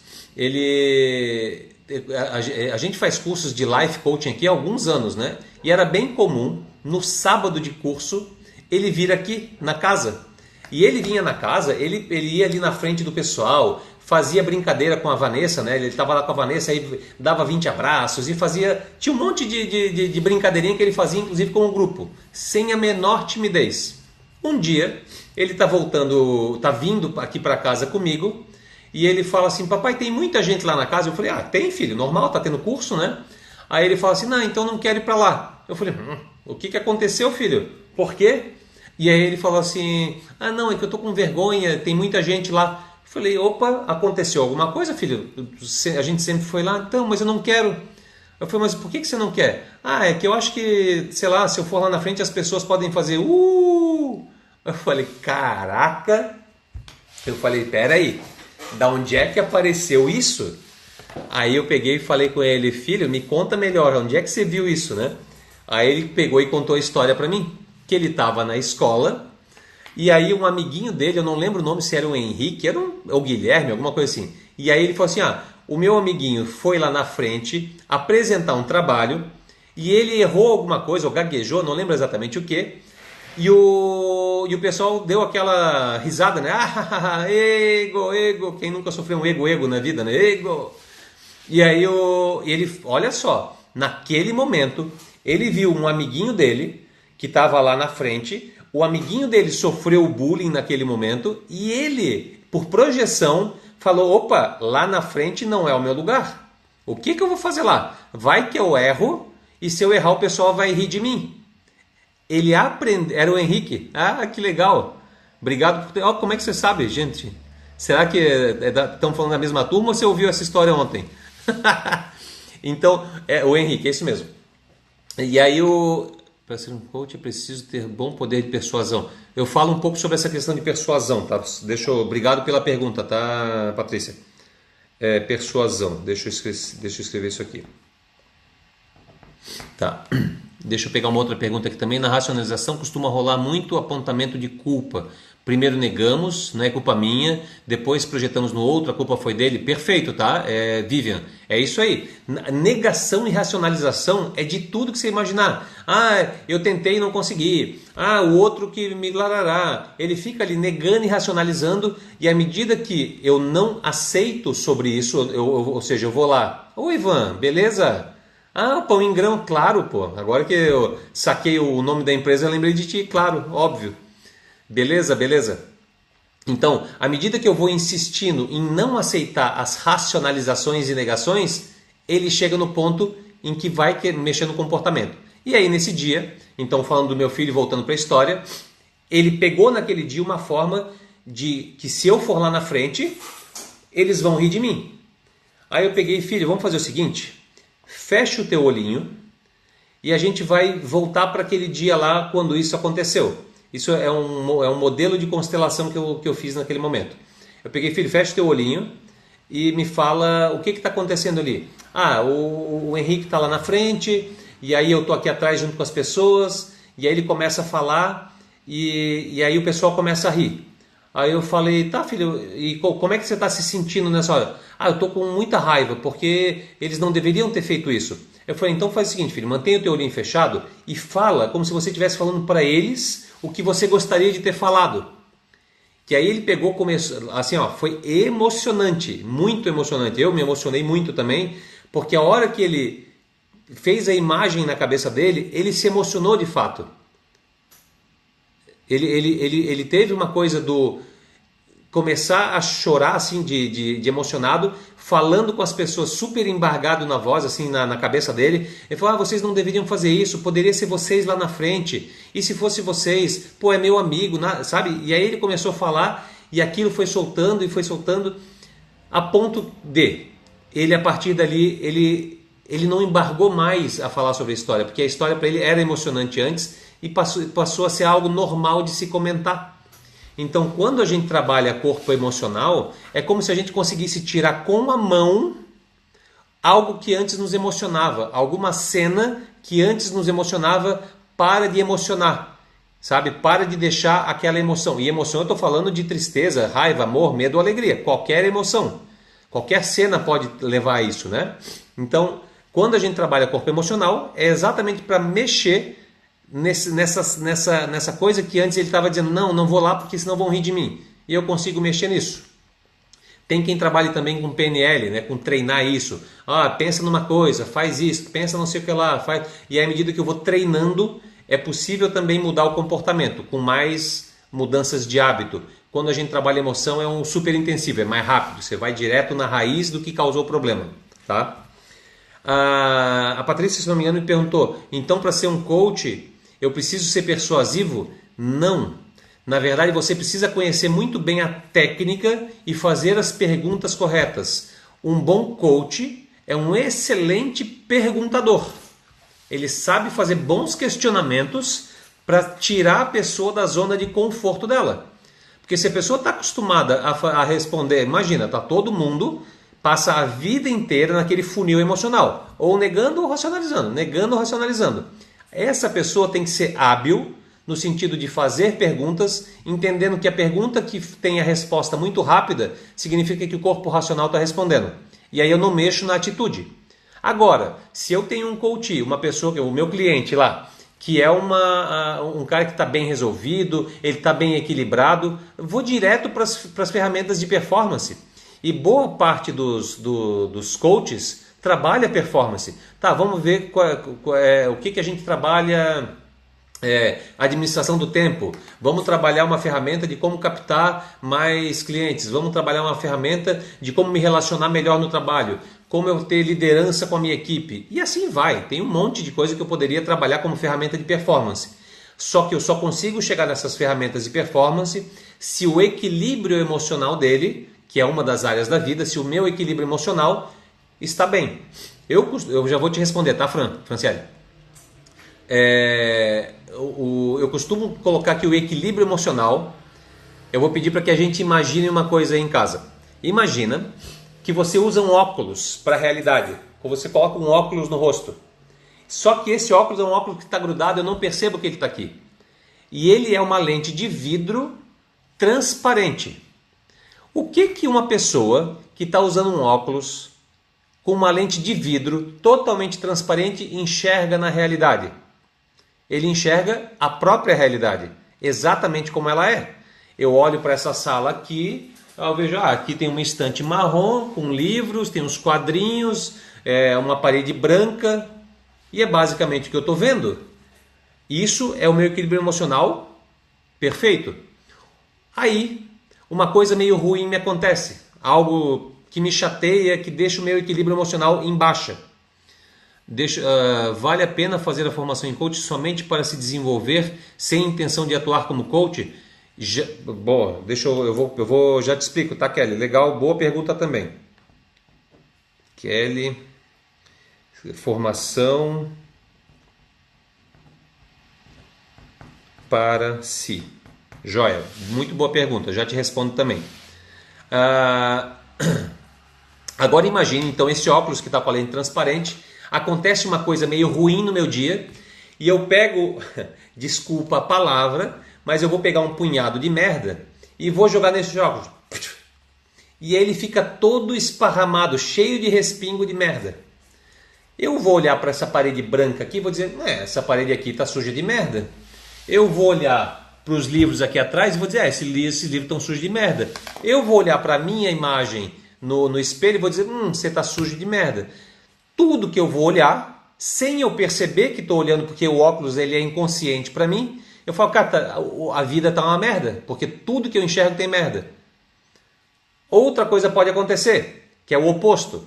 a gente faz cursos de life coaching aqui há alguns anos, né? E era bem comum, no sábado de curso, ele vir aqui na casa. E ele vinha na casa, ele ia ali na frente do pessoal, fazia brincadeira com a Vanessa, né? Ele estava lá com a Vanessa, aí dava 20 abraços e fazia... Tinha um monte de brincadeirinha que ele fazia, inclusive com o grupo, sem a menor timidez. Um dia, ele está vindo aqui para casa comigo e ele fala assim, papai, tem muita gente lá na casa? Eu falei, tem filho, normal, tá tendo curso, né? Aí ele fala assim, não, então não quero ir para lá. Eu falei, o que aconteceu, filho? Por quê? E aí ele falou assim, não, é que eu tô com vergonha, tem muita gente lá. Eu falei, opa, aconteceu alguma coisa, filho? A gente sempre foi lá, então, mas eu não quero. Eu falei, mas por que você não quer? É que eu acho que, sei lá, se eu for lá na frente as pessoas podem fazer Eu falei, caraca. Eu falei, peraí, da onde é que apareceu isso? Aí eu peguei e falei com ele, filho, me conta melhor, onde é que você viu isso, né? Aí ele pegou e contou a história pra mim, que ele estava na escola, e aí um amiguinho dele, eu não lembro o nome, se era o Henrique, ou o Guilherme, alguma coisa assim. E aí ele falou assim, o meu amiguinho foi lá na frente apresentar um trabalho, e ele errou alguma coisa, ou gaguejou, não lembro exatamente o que, e o pessoal deu aquela risada, né? Ego, quem nunca sofreu um ego na vida, né? Ego! E aí ele, olha só, naquele momento, ele viu um amiguinho dele, que estava lá na frente, o amiguinho dele sofreu bullying naquele momento, e ele, por projeção, falou, opa, lá na frente não é o meu lugar. O que eu vou fazer lá? Vai que eu erro, e se eu errar o pessoal vai rir de mim. Ele aprendeu, era o Henrique, que legal, obrigado por como é que você sabe, gente? Será que estão falando da mesma turma ou você ouviu essa história ontem? Então, o Henrique, é isso mesmo. E aí para ser um coach é preciso ter bom poder de persuasão. Eu falo um pouco sobre essa questão de persuasão, tá? Obrigado pela pergunta, tá, Patrícia? Persuasão, deixa eu escrever isso aqui. Tá. Deixa eu pegar uma outra pergunta aqui também. Na racionalização costuma rolar muito apontamento de culpa. Primeiro negamos, não é culpa minha, depois projetamos no outro, a culpa foi dele. Perfeito, tá? Vivian, é isso aí. Negação e racionalização é de tudo que você imaginar. Eu tentei e não consegui. O outro que me larará. Ele fica ali negando e racionalizando, e à medida que eu não aceito sobre isso, ou seja, eu vou lá, oi Ivan, beleza? Pão em grão, claro, pô. Agora que eu saquei o nome da empresa, eu lembrei de ti, claro, óbvio. Beleza? Então, à medida que eu vou insistindo em não aceitar as racionalizações e negações, ele chega no ponto em que vai mexer no comportamento. E aí, nesse dia, então falando do meu filho, voltando para a história, ele pegou naquele dia uma forma de que se eu for lá na frente, eles vão rir de mim. Aí eu peguei, filho, vamos fazer o seguinte, fecha o teu olhinho e a gente vai voltar para aquele dia lá quando isso aconteceu. Isso é um modelo de constelação que eu fiz naquele momento. Eu peguei, filho, fecha teu olhinho e me fala o que está acontecendo ali. O Henrique está lá na frente, e aí eu estou aqui atrás junto com as pessoas, e aí ele começa a falar, e aí o pessoal começa a rir. Aí eu falei, tá filho, e como é que você está se sentindo nessa hora? Eu estou com muita raiva, porque eles não deveriam ter feito isso. Eu falei, então faz o seguinte, filho, mantenha o teu olhinho fechado e fala como se você estivesse falando para eles o que você gostaria de ter falado. Que aí ele pegou, começou, assim, foi emocionante, muito emocionante. Eu me emocionei muito também, porque a hora que ele fez a imagem na cabeça dele, ele se emocionou de fato. Ele teve uma coisa do começar a chorar assim de emocionado, falando com as pessoas super embargado na voz, assim na cabeça dele. Ele falou, vocês não deveriam fazer isso, poderia ser vocês lá na frente, e se fosse vocês, pô, é meu amigo, sabe? E aí ele começou a falar, e aquilo foi soltando, a ponto de, ele a partir dali, ele não embargou mais a falar sobre a história, porque a história para ele era emocionante antes, e passou a ser algo normal de se comentar. Então, quando a gente trabalha corpo emocional, é como se a gente conseguisse tirar com a mão algo que antes nos emocionava, alguma cena que antes nos emocionava para de emocionar, sabe? Para de deixar aquela emoção. E emoção eu estou falando de tristeza, raiva, amor, medo, alegria, qualquer emoção. Qualquer cena pode levar a isso, né? Então, quando a gente trabalha corpo emocional, é exatamente para mexer nessa coisa que antes ele estava dizendo, não vou lá porque senão vão rir de mim. E eu consigo mexer nisso. Tem quem trabalhe também com PNL, né, com treinar isso. Pensa numa coisa, faz isso, pensa não sei o que lá, faz. E aí, à medida que eu vou treinando, é possível também mudar o comportamento, com mais mudanças de hábito. Quando a gente trabalha emoção é um super intensivo, é mais rápido, você vai direto na raiz do que causou o problema, tá? A Patrícia, se não me engano, me perguntou, então para ser um coach eu preciso ser persuasivo? Não. Na verdade, você precisa conhecer muito bem a técnica e fazer as perguntas corretas. Um bom coach é um excelente perguntador. Ele sabe fazer bons questionamentos para tirar a pessoa da zona de conforto dela. Porque se a pessoa está acostumada a responder, imagina, tá todo mundo passa a vida inteira naquele funil emocional, ou negando ou racionalizando, negando ou racionalizando. Essa pessoa tem que ser hábil no sentido de fazer perguntas, entendendo que a pergunta que tem a resposta muito rápida significa que o corpo racional está respondendo. E aí eu não mexo na atitude. Agora, se eu tenho um coach, uma pessoa, o meu cliente lá, que é um cara que está bem resolvido, ele está bem equilibrado, eu vou direto para as ferramentas de performance. E boa parte dos coaches trabalha performance. Tá, vamos ver o que a gente trabalha. Administração do tempo. Vamos trabalhar uma ferramenta de como captar mais clientes. Vamos trabalhar uma ferramenta de como me relacionar melhor no trabalho. Como eu ter liderança com a minha equipe. E assim vai. Tem um monte de coisa que eu poderia trabalhar como ferramenta de performance. Só que eu só consigo chegar nessas ferramentas de performance se o equilíbrio emocional dele, que é uma das áreas da vida, se o meu equilíbrio emocional está bem. Eu já vou te responder, tá, Franciele? Eu costumo colocar aqui o equilíbrio emocional. Eu vou pedir para que a gente imagine uma coisa aí em casa. Imagina que você usa um óculos para a realidade. Ou você coloca um óculos no rosto. Só que esse óculos é um óculos que está grudado, eu não percebo que ele está aqui. E ele é uma lente de vidro transparente. O que uma pessoa que está usando um óculos com uma lente de vidro totalmente transparente enxerga na realidade? Ele enxerga a própria realidade, exatamente como ela é. Eu olho para essa sala aqui, eu vejo, aqui tem uma estante marrom com livros, tem uns quadrinhos, uma parede branca, e é basicamente o que eu estou vendo. Isso é o meu equilíbrio emocional perfeito. Aí, uma coisa meio ruim me acontece, algo que me chateia, que deixa o meu equilíbrio emocional em baixa. Vale a pena fazer a formação em coach somente para se desenvolver sem intenção de atuar como coach? Boa, eu vou já te explico, tá, Kelly? Legal, boa pergunta também. Kelly, formação para si. Joia, muito boa pergunta, já te respondo também. Agora imagine então esse óculos que está com a lente transparente. Acontece uma coisa meio ruim no meu dia e eu pego, desculpa a palavra, mas eu vou pegar um punhado de merda e vou jogar nesse óculos. E ele fica todo esparramado, cheio de respingo de merda. Eu vou olhar para essa parede branca aqui e vou dizer, essa parede aqui está suja de merda. Eu vou olhar para os livros aqui atrás e vou dizer, esses livros estão sujos de merda. Eu vou olhar para a minha imagem no espelho e vou dizer, você está sujo de merda. Tudo que eu vou olhar sem eu perceber que estou olhando, porque o óculos ele é inconsciente para mim, eu falo, cara, a vida tá uma merda, porque tudo que eu enxergo tem merda. Outra coisa pode acontecer, que é o oposto.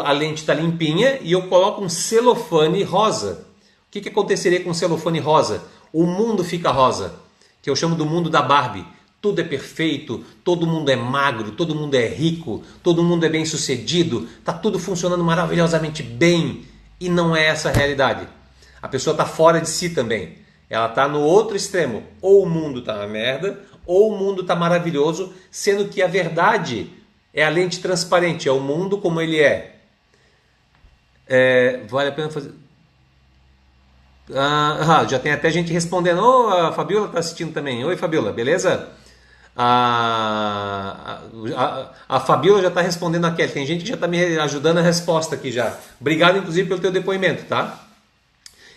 A lente está limpinha e eu coloco um celofane rosa. O que aconteceria com um celofane rosa? O mundo fica rosa, que eu chamo do mundo da Barbie. Tudo é perfeito, todo mundo é magro, todo mundo é rico, todo mundo é bem sucedido, está tudo funcionando maravilhosamente bem. E não é essa a realidade. A pessoa está fora de si também. Ela está no outro extremo. Ou o mundo está uma merda, ou o mundo está maravilhoso, sendo que a verdade é a lente transparente, é o mundo como ele é. Vale a pena fazer... já tem até gente respondendo. A Fabiola está assistindo também. Oi, Fabiola, beleza? A Fabiola já está respondendo a Kelly. Tem gente que já está me ajudando a resposta aqui já. Obrigado, inclusive, pelo teu depoimento, tá?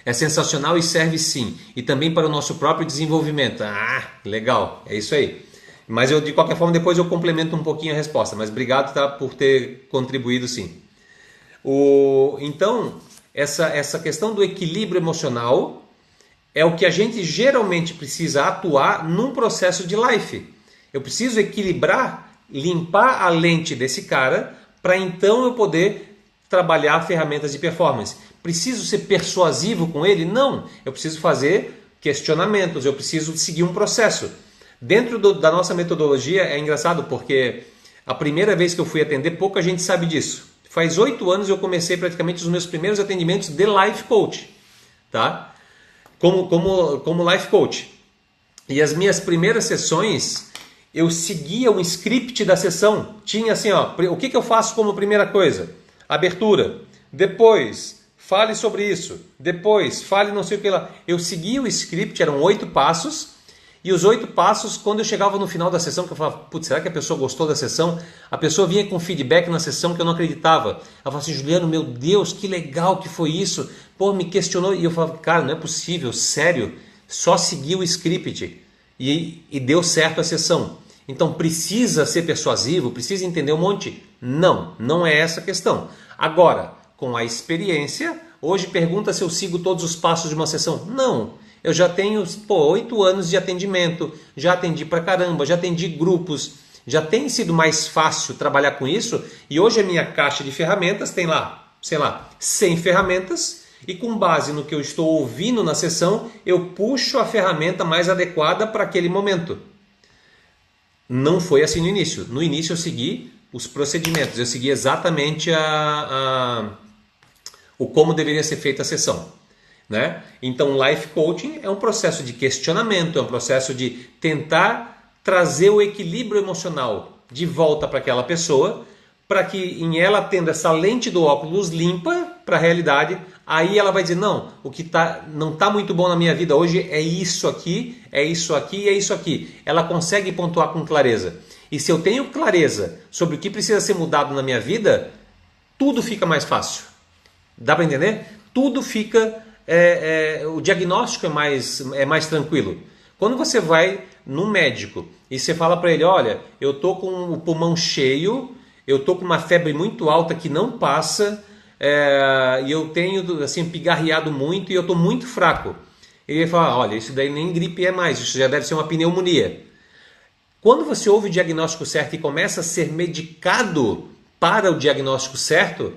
É sensacional e serve sim. E também para o nosso próprio desenvolvimento. Legal. É isso aí. Mas eu, de qualquer forma, depois eu complemento um pouquinho a resposta. Mas obrigado, tá, por ter contribuído sim. Então, essa questão do equilíbrio emocional é o que a gente geralmente precisa atuar num processo de life. Eu preciso equilibrar, limpar a lente desse cara para então eu poder trabalhar ferramentas de performance. Preciso ser persuasivo com ele? Não. Eu preciso fazer questionamentos, eu preciso seguir um processo. Dentro da nossa metodologia é engraçado porque a primeira vez que eu fui atender, pouca gente sabe disso. Faz 8 anos eu comecei praticamente os meus primeiros atendimentos de life coach, tá? Como life coach. E as minhas primeiras sessões, eu seguia um script da sessão. Tinha assim, o que eu faço como primeira coisa? Abertura. Depois, fale sobre isso. Depois, fale não sei o que lá. Eu seguia o script, eram 8 passos. E os 8 passos, quando eu chegava no final da sessão, que eu falava, putz, será que a pessoa gostou da sessão? A pessoa vinha com feedback na sessão que eu não acreditava. Ela falava assim, Juliano, meu Deus, que legal que foi isso. Pô, me questionou. E eu falava, cara, não é possível, sério. Só segui o script e deu certo a sessão. Então precisa ser persuasivo, precisa entender um monte? Não, não é essa a questão. Agora, com a experiência, hoje pergunta se eu sigo todos os passos de uma sessão. Não. Eu já tenho 8 anos de atendimento, já atendi pra caramba, já atendi grupos, já tem sido mais fácil trabalhar com isso e hoje a minha caixa de ferramentas tem lá, 100 ferramentas e com base no que eu estou ouvindo na sessão, eu puxo a ferramenta mais adequada para aquele momento. Não foi assim no início. No início eu segui os procedimentos, eu segui exatamente o como deveria ser feita a sessão. Né? Então, life coaching é um processo de questionamento, é um processo de tentar trazer o equilíbrio emocional de volta para aquela pessoa, para que em ela tendo essa lente do óculos limpa para a realidade, aí ela vai dizer, não, o que não está muito bom na minha vida hoje é isso aqui, é isso aqui e é isso aqui. Ela consegue pontuar com clareza. E se eu tenho clareza sobre o que precisa ser mudado na minha vida, tudo fica mais fácil. Dá para entender? Tudo fica... o diagnóstico é mais tranquilo. Quando você vai no médico e você fala para ele, olha, eu tô com o pulmão cheio, eu tô com uma febre muito alta que não passa, e eu tenho assim pigarreado muito e eu tô muito fraco. Ele vai falar, olha, isso daí nem gripe é mais, isso já deve ser uma pneumonia. Quando você ouve o diagnóstico certo e começa a ser medicado para o diagnóstico certo,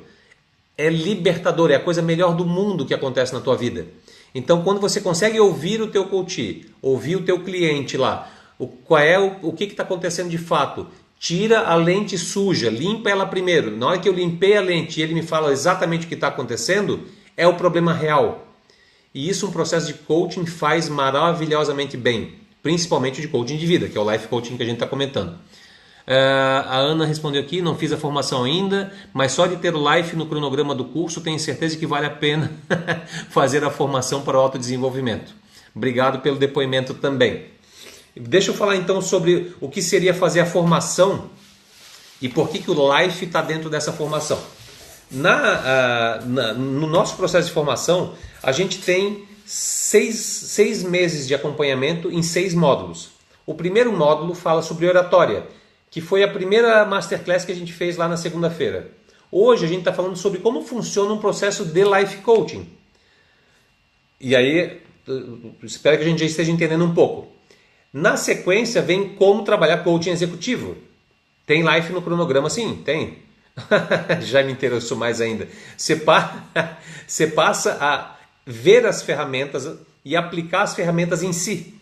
é libertador, é a coisa melhor do mundo que acontece na tua vida. Então, quando você consegue ouvir o teu coach, ouvir o teu cliente lá, o que está acontecendo de fato, tira a lente suja, limpa ela primeiro. Na hora que eu limpei a lente e ele me fala exatamente o que está acontecendo, é o problema real. E isso um processo de coaching faz maravilhosamente bem, principalmente de coaching de vida, que é o life coaching que a gente está comentando. A Ana respondeu aqui, não fiz a formação ainda, mas só de ter o life no cronograma do curso tenho certeza que vale a pena fazer a formação para o autodesenvolvimento. Obrigado pelo depoimento também. Deixa eu falar então sobre o que seria fazer a formação e por que o life está dentro dessa formação. No nosso processo de formação, a gente tem 6 meses de acompanhamento em 6 módulos. O primeiro módulo fala sobre oratória, que foi a primeira masterclass que a gente fez lá na segunda-feira. Hoje a gente está falando sobre como funciona um processo de life coaching. E aí, espero que a gente já esteja entendendo um pouco. Na sequência vem como trabalhar coaching executivo. Tem life no cronograma? Sim, tem. Já me interessou mais ainda. Você passa a ver as ferramentas e aplicar as ferramentas em si.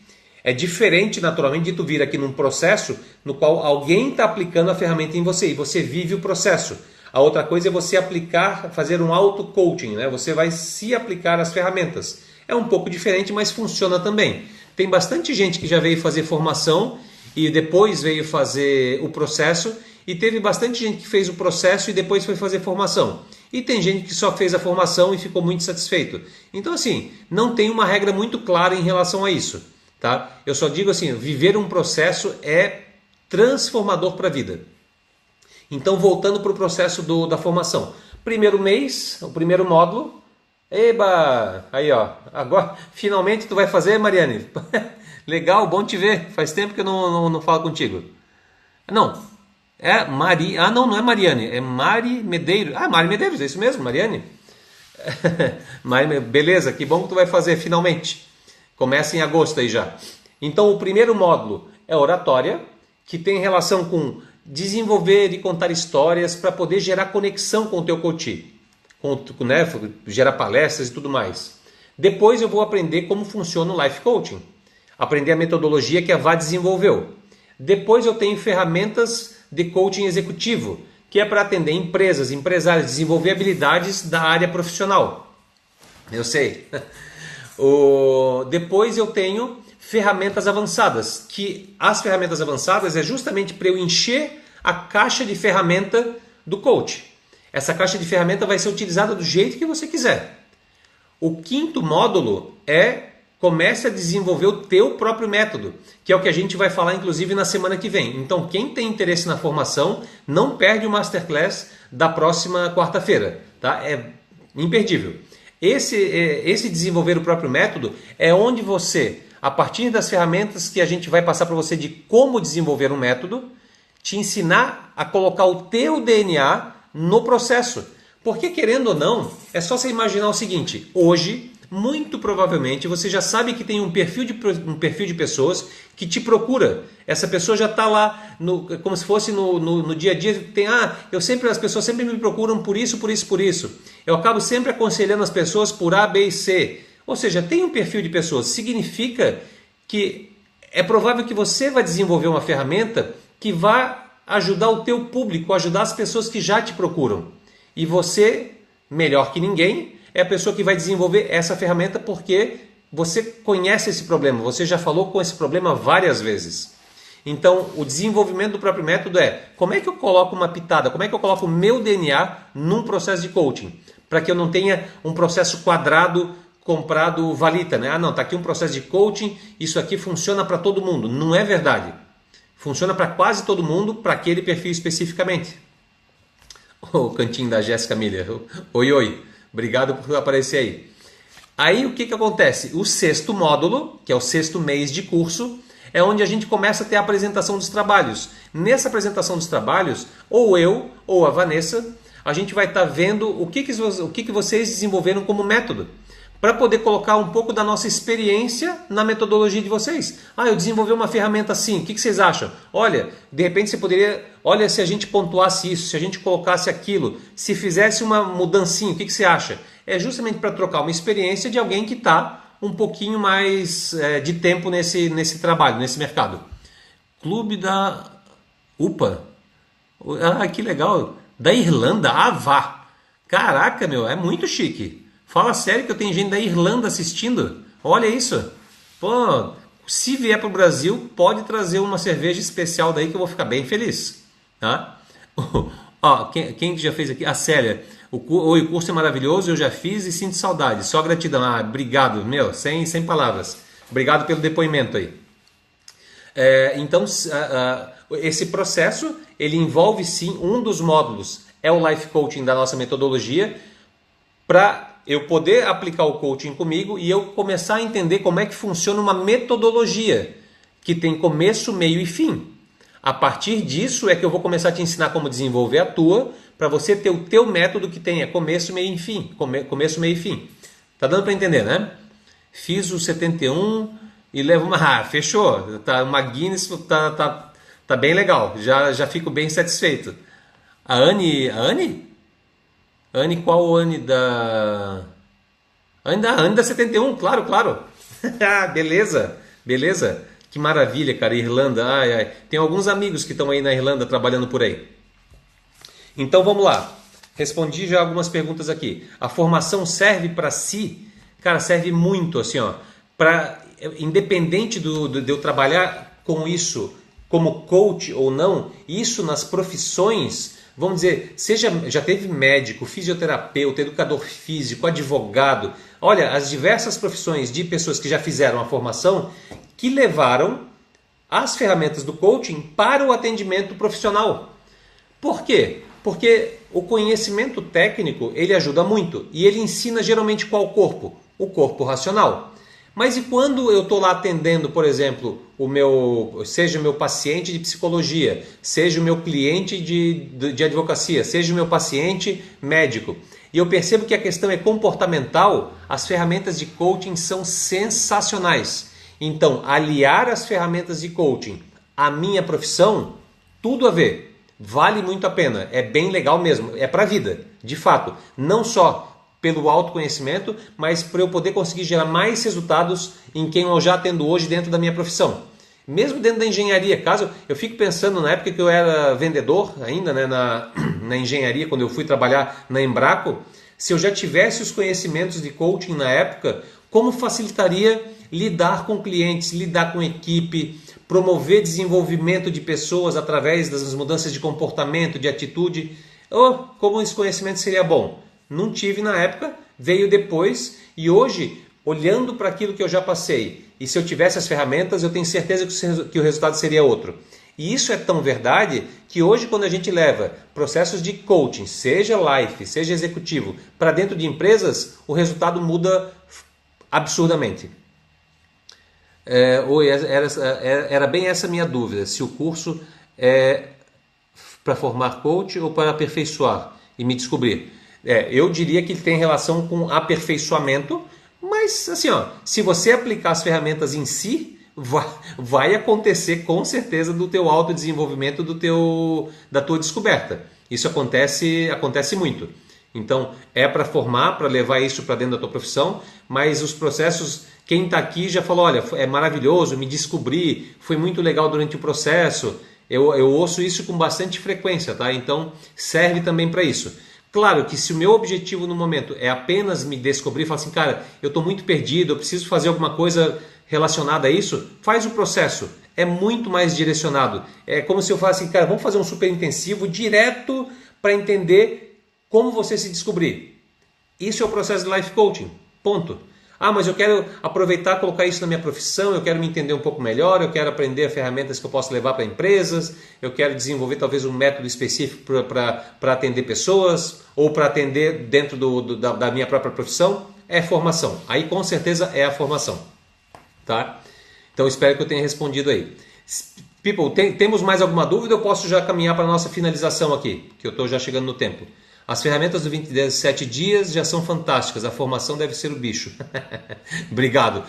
É diferente, naturalmente, de tu vir aqui num processo no qual alguém está aplicando a ferramenta em você e você vive o processo. A outra coisa é você aplicar, fazer um auto-coaching, né? Você vai se aplicar as ferramentas. É um pouco diferente, mas funciona também. Tem bastante gente que já veio fazer formação e depois veio fazer o processo, e teve bastante gente que fez o processo e depois foi fazer formação. E tem gente que só fez a formação e ficou muito satisfeito. Então, assim, não tem uma regra muito clara em relação a isso. Tá? Eu só digo assim, viver um processo é transformador para a vida. Então, voltando para o processo da formação. Primeiro mês, o primeiro módulo. Eba! Aí, ó. Agora, finalmente tu vai fazer, Mariane? Legal, bom te ver. Faz tempo que eu não falo contigo. Não, é Mari... Ah, não é Mariane. É Mari Medeiros. Ah, Mari Medeiros, é isso mesmo, Mariane? Beleza, que bom que tu vai fazer finalmente. Começa em agosto aí já. Então, o primeiro módulo é oratória, que tem relação com desenvolver e contar histórias para poder gerar conexão com o teu coach, né, gerar palestras e tudo mais. Depois eu vou aprender como funciona o life coaching, aprender a metodologia que a VA desenvolveu. Depois eu tenho ferramentas de coaching executivo, que é para atender empresas, empresários, desenvolver habilidades da área profissional. Eu sei. Depois eu tenho ferramentas avançadas, que as ferramentas avançadas é justamente para eu encher a caixa de ferramenta do coach. Essa caixa de ferramenta vai ser utilizada do jeito que você quiser. O quinto módulo comece a desenvolver o teu próprio método, que é o que a gente vai falar inclusive na semana que vem. Então quem tem interesse na formação, não perde o Masterclass da próxima quarta-feira. Tá? É imperdível. Esse desenvolver o próprio método é onde você, a partir das ferramentas que a gente vai passar para você de como desenvolver um método, te ensinar a colocar o teu DNA no processo. Porque, querendo ou não, é só você imaginar o seguinte: hoje, muito provavelmente, você já sabe que tem um perfil de pessoas que te procura. Essa pessoa já está lá, como se fosse no dia a dia. As pessoas sempre me procuram por isso, por isso, por isso. Eu acabo sempre aconselhando as pessoas por A, B e C. Ou seja, tem um perfil de pessoas. Significa que é provável que você vai desenvolver uma ferramenta que vai ajudar o teu público, ajudar as pessoas que já te procuram. E você, melhor que ninguém, é a pessoa que vai desenvolver essa ferramenta porque você conhece esse problema, você já falou com esse problema várias vezes. Então, o desenvolvimento do próprio método como é que eu coloco uma pitada, como é que eu coloco o meu DNA num processo de coaching, para que eu não tenha um processo quadrado, comprado valita, né? Não, tá aqui um processo de coaching, isso aqui funciona para todo mundo. Não é verdade. Funciona para quase todo mundo, para aquele perfil especificamente. O cantinho da Jéssica Miller. Oi. Obrigado por aparecer aí. Aí o que acontece? O sexto módulo, que é o sexto mês de curso, é onde a gente começa a ter a apresentação dos trabalhos. Nessa apresentação dos trabalhos, ou eu ou a Vanessa, a gente vai estar vendo o que vocês desenvolveram como método, para poder colocar um pouco da nossa experiência na metodologia de vocês. Eu desenvolvi uma ferramenta assim, o que vocês acham? Olha, de repente você poderia... Olha, se a gente pontuasse isso, se a gente colocasse aquilo, se fizesse uma mudancinha, o que você acha? É justamente para trocar uma experiência de alguém que está um pouquinho mais de tempo nesse trabalho, nesse mercado. Clube da UPA. Que legal. Da Irlanda, vá. Caraca, meu, é muito chique. Fala sério que eu tenho gente da Irlanda assistindo. Olha isso. Pô, se vier para o Brasil, pode trazer uma cerveja especial daí que eu vou ficar bem feliz. Tá? Quem já fez aqui? A Célia. O curso é maravilhoso, eu já fiz e sinto saudade. Só gratidão. Obrigado, meu, sem palavras. Obrigado pelo depoimento aí. Então, esse processo, ele envolve sim um dos módulos. É o Life Coaching da nossa metodologia, para eu poder aplicar o coaching comigo e eu começar a entender como é que funciona uma metodologia que tem começo, meio e fim. A partir disso é que eu vou começar a te ensinar como desenvolver a tua, para você ter o teu método que tenha começo, meio e fim. Começo, meio e fim. Tá dando para entender, né? Fiz o 71 e levo uma... Ah, fechou. Tá, uma Guinness tá bem legal. Já fico bem satisfeito. A Anne... A Anne? Anne, qual Anne da... Anne da 71, claro, claro. Beleza, beleza. Que maravilha, cara, Irlanda. Ai, ai. Tem alguns amigos que estão aí na Irlanda trabalhando por aí. Então vamos lá. Respondi já algumas perguntas aqui. A formação serve para si? Cara, serve muito, assim, ó. Independente de eu trabalhar com isso como coach ou não, isso nas profissões, vamos dizer, já teve médico, fisioterapeuta, educador físico, advogado. Olha, as diversas profissões de pessoas que já fizeram a formação que levaram as ferramentas do coaching para o atendimento profissional. Por quê? Porque o conhecimento técnico, ele ajuda muito e ele ensina geralmente qual corpo? O corpo racional. Mas e quando eu estou lá atendendo, por exemplo, seja o meu paciente de psicologia, seja o meu cliente de advocacia, seja o meu paciente médico, e eu percebo que a questão é comportamental, as ferramentas de coaching são sensacionais. Então, aliar as ferramentas de coaching à minha profissão, tudo a ver. Vale muito a pena, é bem legal mesmo, é para a vida, de fato. Não só pelo autoconhecimento, mas para eu poder conseguir gerar mais resultados em quem eu já atendo hoje dentro da minha profissão. Mesmo dentro da engenharia, caso eu fico pensando na época que eu era vendedor ainda, né, na engenharia, quando eu fui trabalhar na Embraco, se eu já tivesse os conhecimentos de coaching na época, como facilitaria lidar com clientes, lidar com equipe, promover desenvolvimento de pessoas através das mudanças de comportamento, de atitude. Como esse conhecimento seria bom. Não tive na época, veio depois e hoje, olhando para aquilo que eu já passei, e se eu tivesse as ferramentas, eu tenho certeza que o resultado seria outro. E isso é tão verdade que hoje, quando a gente leva processos de coaching, seja life, seja executivo, para dentro de empresas, o resultado muda absurdamente. Era bem essa minha dúvida, se o curso é para formar coach ou para aperfeiçoar e me descobrir. Eu diria que ele tem relação com aperfeiçoamento, mas assim, ó, se você aplicar as ferramentas em si, vai acontecer com certeza do teu autodesenvolvimento, da tua descoberta. Isso acontece muito. Então, é para formar, para levar isso para dentro da tua profissão, mas os processos, quem está aqui já falou, olha, é maravilhoso, me descobri, foi muito legal durante o processo. Eu ouço isso com bastante frequência, tá? Então, serve também para isso. Claro que se o meu objetivo no momento é apenas me descobrir, falar assim, cara, eu estou muito perdido, eu preciso fazer alguma coisa relacionada a isso, faz o processo. É muito mais direcionado. É como se eu falasse assim, cara, vamos fazer um super intensivo direto para entender como você se descobrir. Isso é o processo de life coaching. Ponto. Ah, mas eu quero aproveitar e colocar isso na minha profissão, eu quero me entender um pouco melhor, eu quero aprender ferramentas que eu posso levar para empresas, eu quero desenvolver talvez um método específico para atender pessoas ou para atender dentro da minha própria profissão. É formação. Aí com certeza é a formação. Tá? Então espero que eu tenha respondido aí. People, temos mais alguma dúvida? Eu posso já caminhar para a nossa finalização aqui, que eu estou já chegando no tempo. As ferramentas do 27 dias já são fantásticas, a formação deve ser o bicho. Obrigado.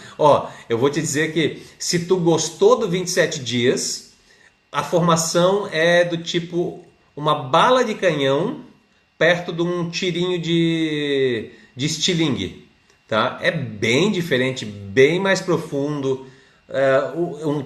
Eu vou te dizer que se tu gostou do 27 dias, a formação é do tipo uma bala de canhão perto de um tirinho de estilingue. Tá? É bem diferente, bem mais profundo,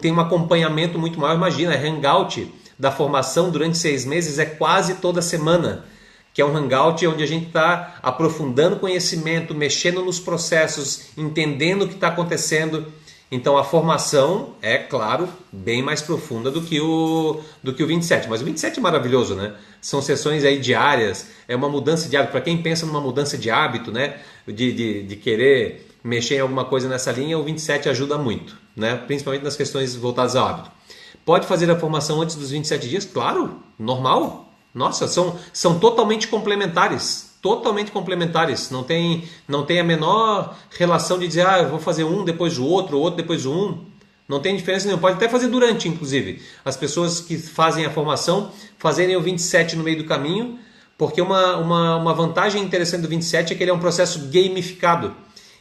tem um acompanhamento muito maior. Imagina, hangout da formação durante 6 meses é quase toda semana. Que é um hangout onde a gente está aprofundando conhecimento, mexendo nos processos, entendendo o que está acontecendo. Então a formação é, claro, bem mais profunda do que o 27. Mas o 27 é maravilhoso, né? São sessões aí diárias, é uma mudança de hábito. Para quem pensa numa mudança de hábito, né? De querer mexer em alguma coisa nessa linha, o 27 ajuda muito, né? Principalmente nas questões voltadas ao hábito. Pode fazer a formação antes dos 27 dias? Claro, normal. Nossa, são totalmente complementares. Totalmente complementares. Não tem a menor relação de dizer, eu vou fazer um depois o outro depois o um. Não tem diferença nenhuma. Pode até fazer durante, inclusive. As pessoas que fazem a formação, fazerem o 27 no meio do caminho, Porque uma vantagem interessante do 27 é que ele é um processo gamificado.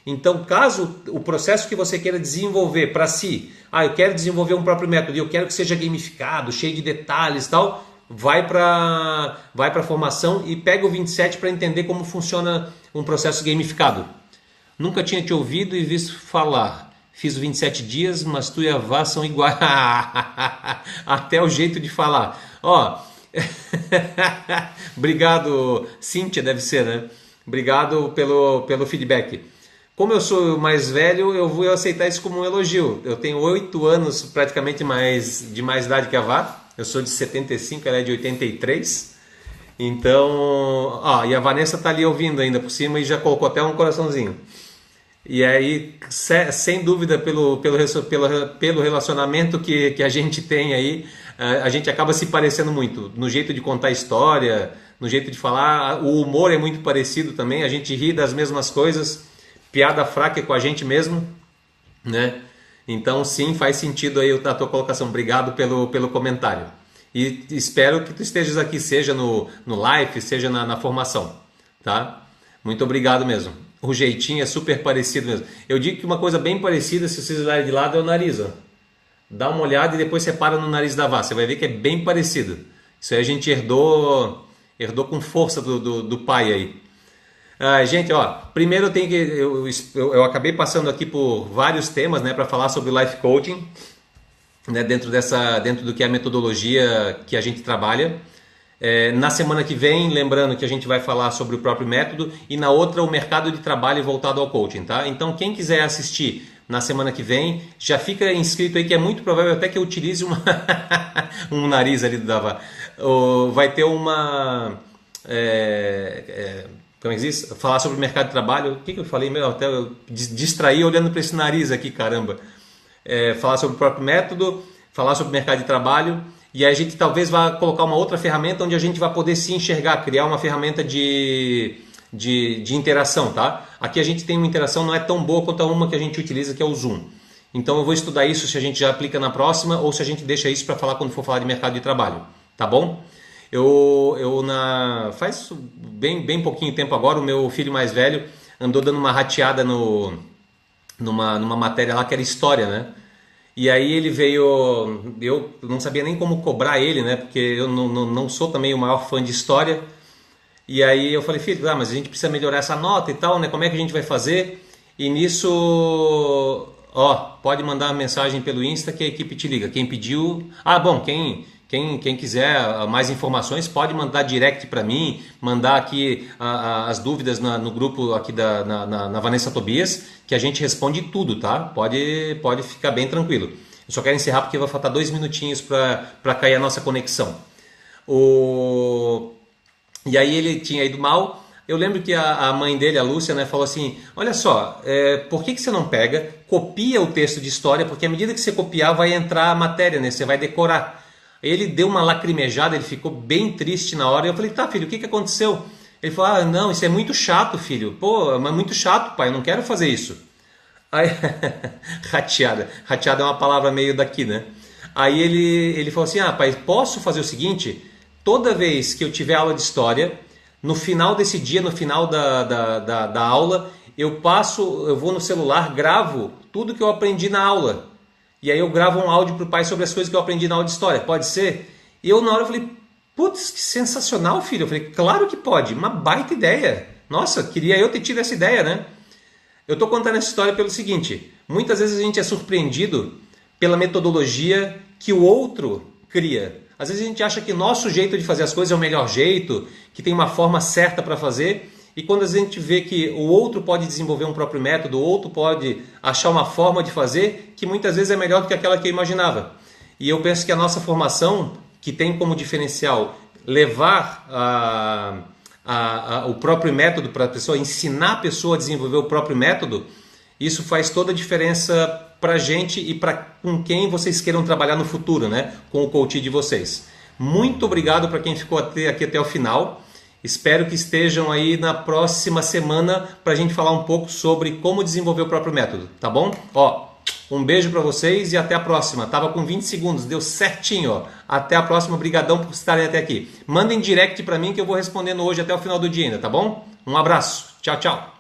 Então, caso o processo que você queira desenvolver para si, eu quero desenvolver um próprio método e eu quero que seja gamificado, cheio de detalhes e tal, vai para a formação e pega o 27 para entender como funciona um processo gamificado. Nunca tinha te ouvido e visto falar. Fiz o 27 dias, mas tu e a Vá são iguais. Até o jeito de falar. Obrigado, Cíntia, deve ser, né? Obrigado pelo feedback. Como eu sou o mais velho, eu vou aceitar isso como um elogio. Eu tenho 8 anos praticamente de mais idade que a Vá. Eu sou de 75, ela é de 83. Então, e a Vanessa tá ali ouvindo ainda por cima e já colocou até um coraçãozinho. E aí, sem dúvida, pelo relacionamento que a gente tem aí, a gente acaba se parecendo muito. No jeito de contar história, no jeito de falar, o humor é muito parecido também, a gente ri das mesmas coisas, piada fraca é com a gente mesmo, né? Então, sim, faz sentido aí a tua colocação. Obrigado pelo comentário. E espero que tu estejas aqui, seja no live, seja na formação, tá? Muito obrigado mesmo. O jeitinho é super parecido mesmo. Eu digo que uma coisa bem parecida, se vocês olharem de lado, é o nariz. Ó. Dá uma olhada e depois você para no nariz da Vá. Você vai ver que é bem parecido. Isso aí a gente herdou com força do pai aí. Gente, primeiro eu acabei passando aqui por vários temas, né, para falar sobre life coaching, né, dentro do que é a metodologia que a gente trabalha. Na semana que vem, lembrando que a gente vai falar sobre o próprio método e na outra o mercado de trabalho voltado ao coaching, tá? Então quem quiser assistir na semana que vem, já fica inscrito aí que é muito provável até que eu utilize um nariz ali do Dava. Vai ter uma... como é que diz? Falar sobre o mercado de trabalho. O que eu falei? Até eu distraí olhando para esse nariz aqui, caramba. Falar sobre o próprio método, falar sobre o mercado de trabalho. E aí a gente talvez vá colocar uma outra ferramenta onde a gente vai poder se enxergar, criar uma ferramenta de interação, tá? Aqui a gente tem uma interação não é tão boa quanto a uma que a gente utiliza, que é o Zoom. Então eu vou estudar isso se a gente já aplica na próxima ou se a gente deixa isso para falar quando for falar de mercado de trabalho, tá bom? Faz bem pouquinho tempo agora, o meu filho mais velho andou dando uma rateada numa matéria lá que era história, né? E aí ele veio, eu não sabia nem como cobrar ele, né? Porque eu não sou também o maior fã de história. E aí eu falei, filho, mas a gente precisa melhorar essa nota e tal, né? Como é que a gente vai fazer? E nisso, pode mandar uma mensagem pelo Insta que a equipe te liga. Quem pediu... Quem quiser mais informações pode mandar direct para mim, mandar aqui as dúvidas no grupo aqui na Vanessa Tobias, que a gente responde tudo, tá? Pode ficar bem tranquilo. Eu só quero encerrar porque vai faltar 2 minutinhos para cair a nossa conexão. E aí ele tinha ido mal. Eu lembro que a mãe dele, a Lúcia, né, falou assim, olha só, por que você não copia o texto de história, porque à medida que você copiar vai entrar a matéria, né? Você vai decorar. Ele deu uma lacrimejada, ele ficou bem triste na hora. Eu falei, tá, filho, o que aconteceu? Ele falou, não, isso é muito chato, filho. Pô, mas é muito chato, pai, eu não quero fazer isso. Aí, rateada. Rateada é uma palavra meio daqui, né? Aí ele falou assim, pai, posso fazer o seguinte? Toda vez que eu tiver aula de história, no final desse dia, no final da aula, eu vou no celular, gravo tudo que eu aprendi na aula. E aí eu gravo um áudio para o pai sobre as coisas que eu aprendi na aula de história. Pode ser? E eu na hora eu falei, putz, que sensacional, filho. Eu falei, claro que pode. Uma baita ideia. Nossa, queria eu ter tido essa ideia, né? Eu estou contando essa história pelo seguinte. Muitas vezes a gente é surpreendido pela metodologia que o outro cria. Às vezes a gente acha que nosso jeito de fazer as coisas é o melhor jeito, que tem uma forma certa para fazer. E quando a gente vê que o outro pode desenvolver um próprio método, o outro pode achar uma forma de fazer que muitas vezes é melhor do que aquela que eu imaginava. E eu penso que a nossa formação, que tem como diferencial levar o próprio método para a pessoa, ensinar a pessoa a desenvolver o próprio método, isso faz toda a diferença para a gente e para com quem vocês queiram trabalhar no futuro, né? Com o coach de vocês. Muito obrigado para quem ficou aqui até o final. Espero que estejam aí na próxima semana para a gente falar um pouco sobre como desenvolver o próprio método, tá bom? Um beijo para vocês e até a próxima. Tava com 20 segundos, deu certinho, ó. Até a próxima, brigadão por estarem até aqui. Mandem direct para mim que eu vou respondendo hoje até o final do dia ainda, tá bom? Um abraço. Tchau, tchau.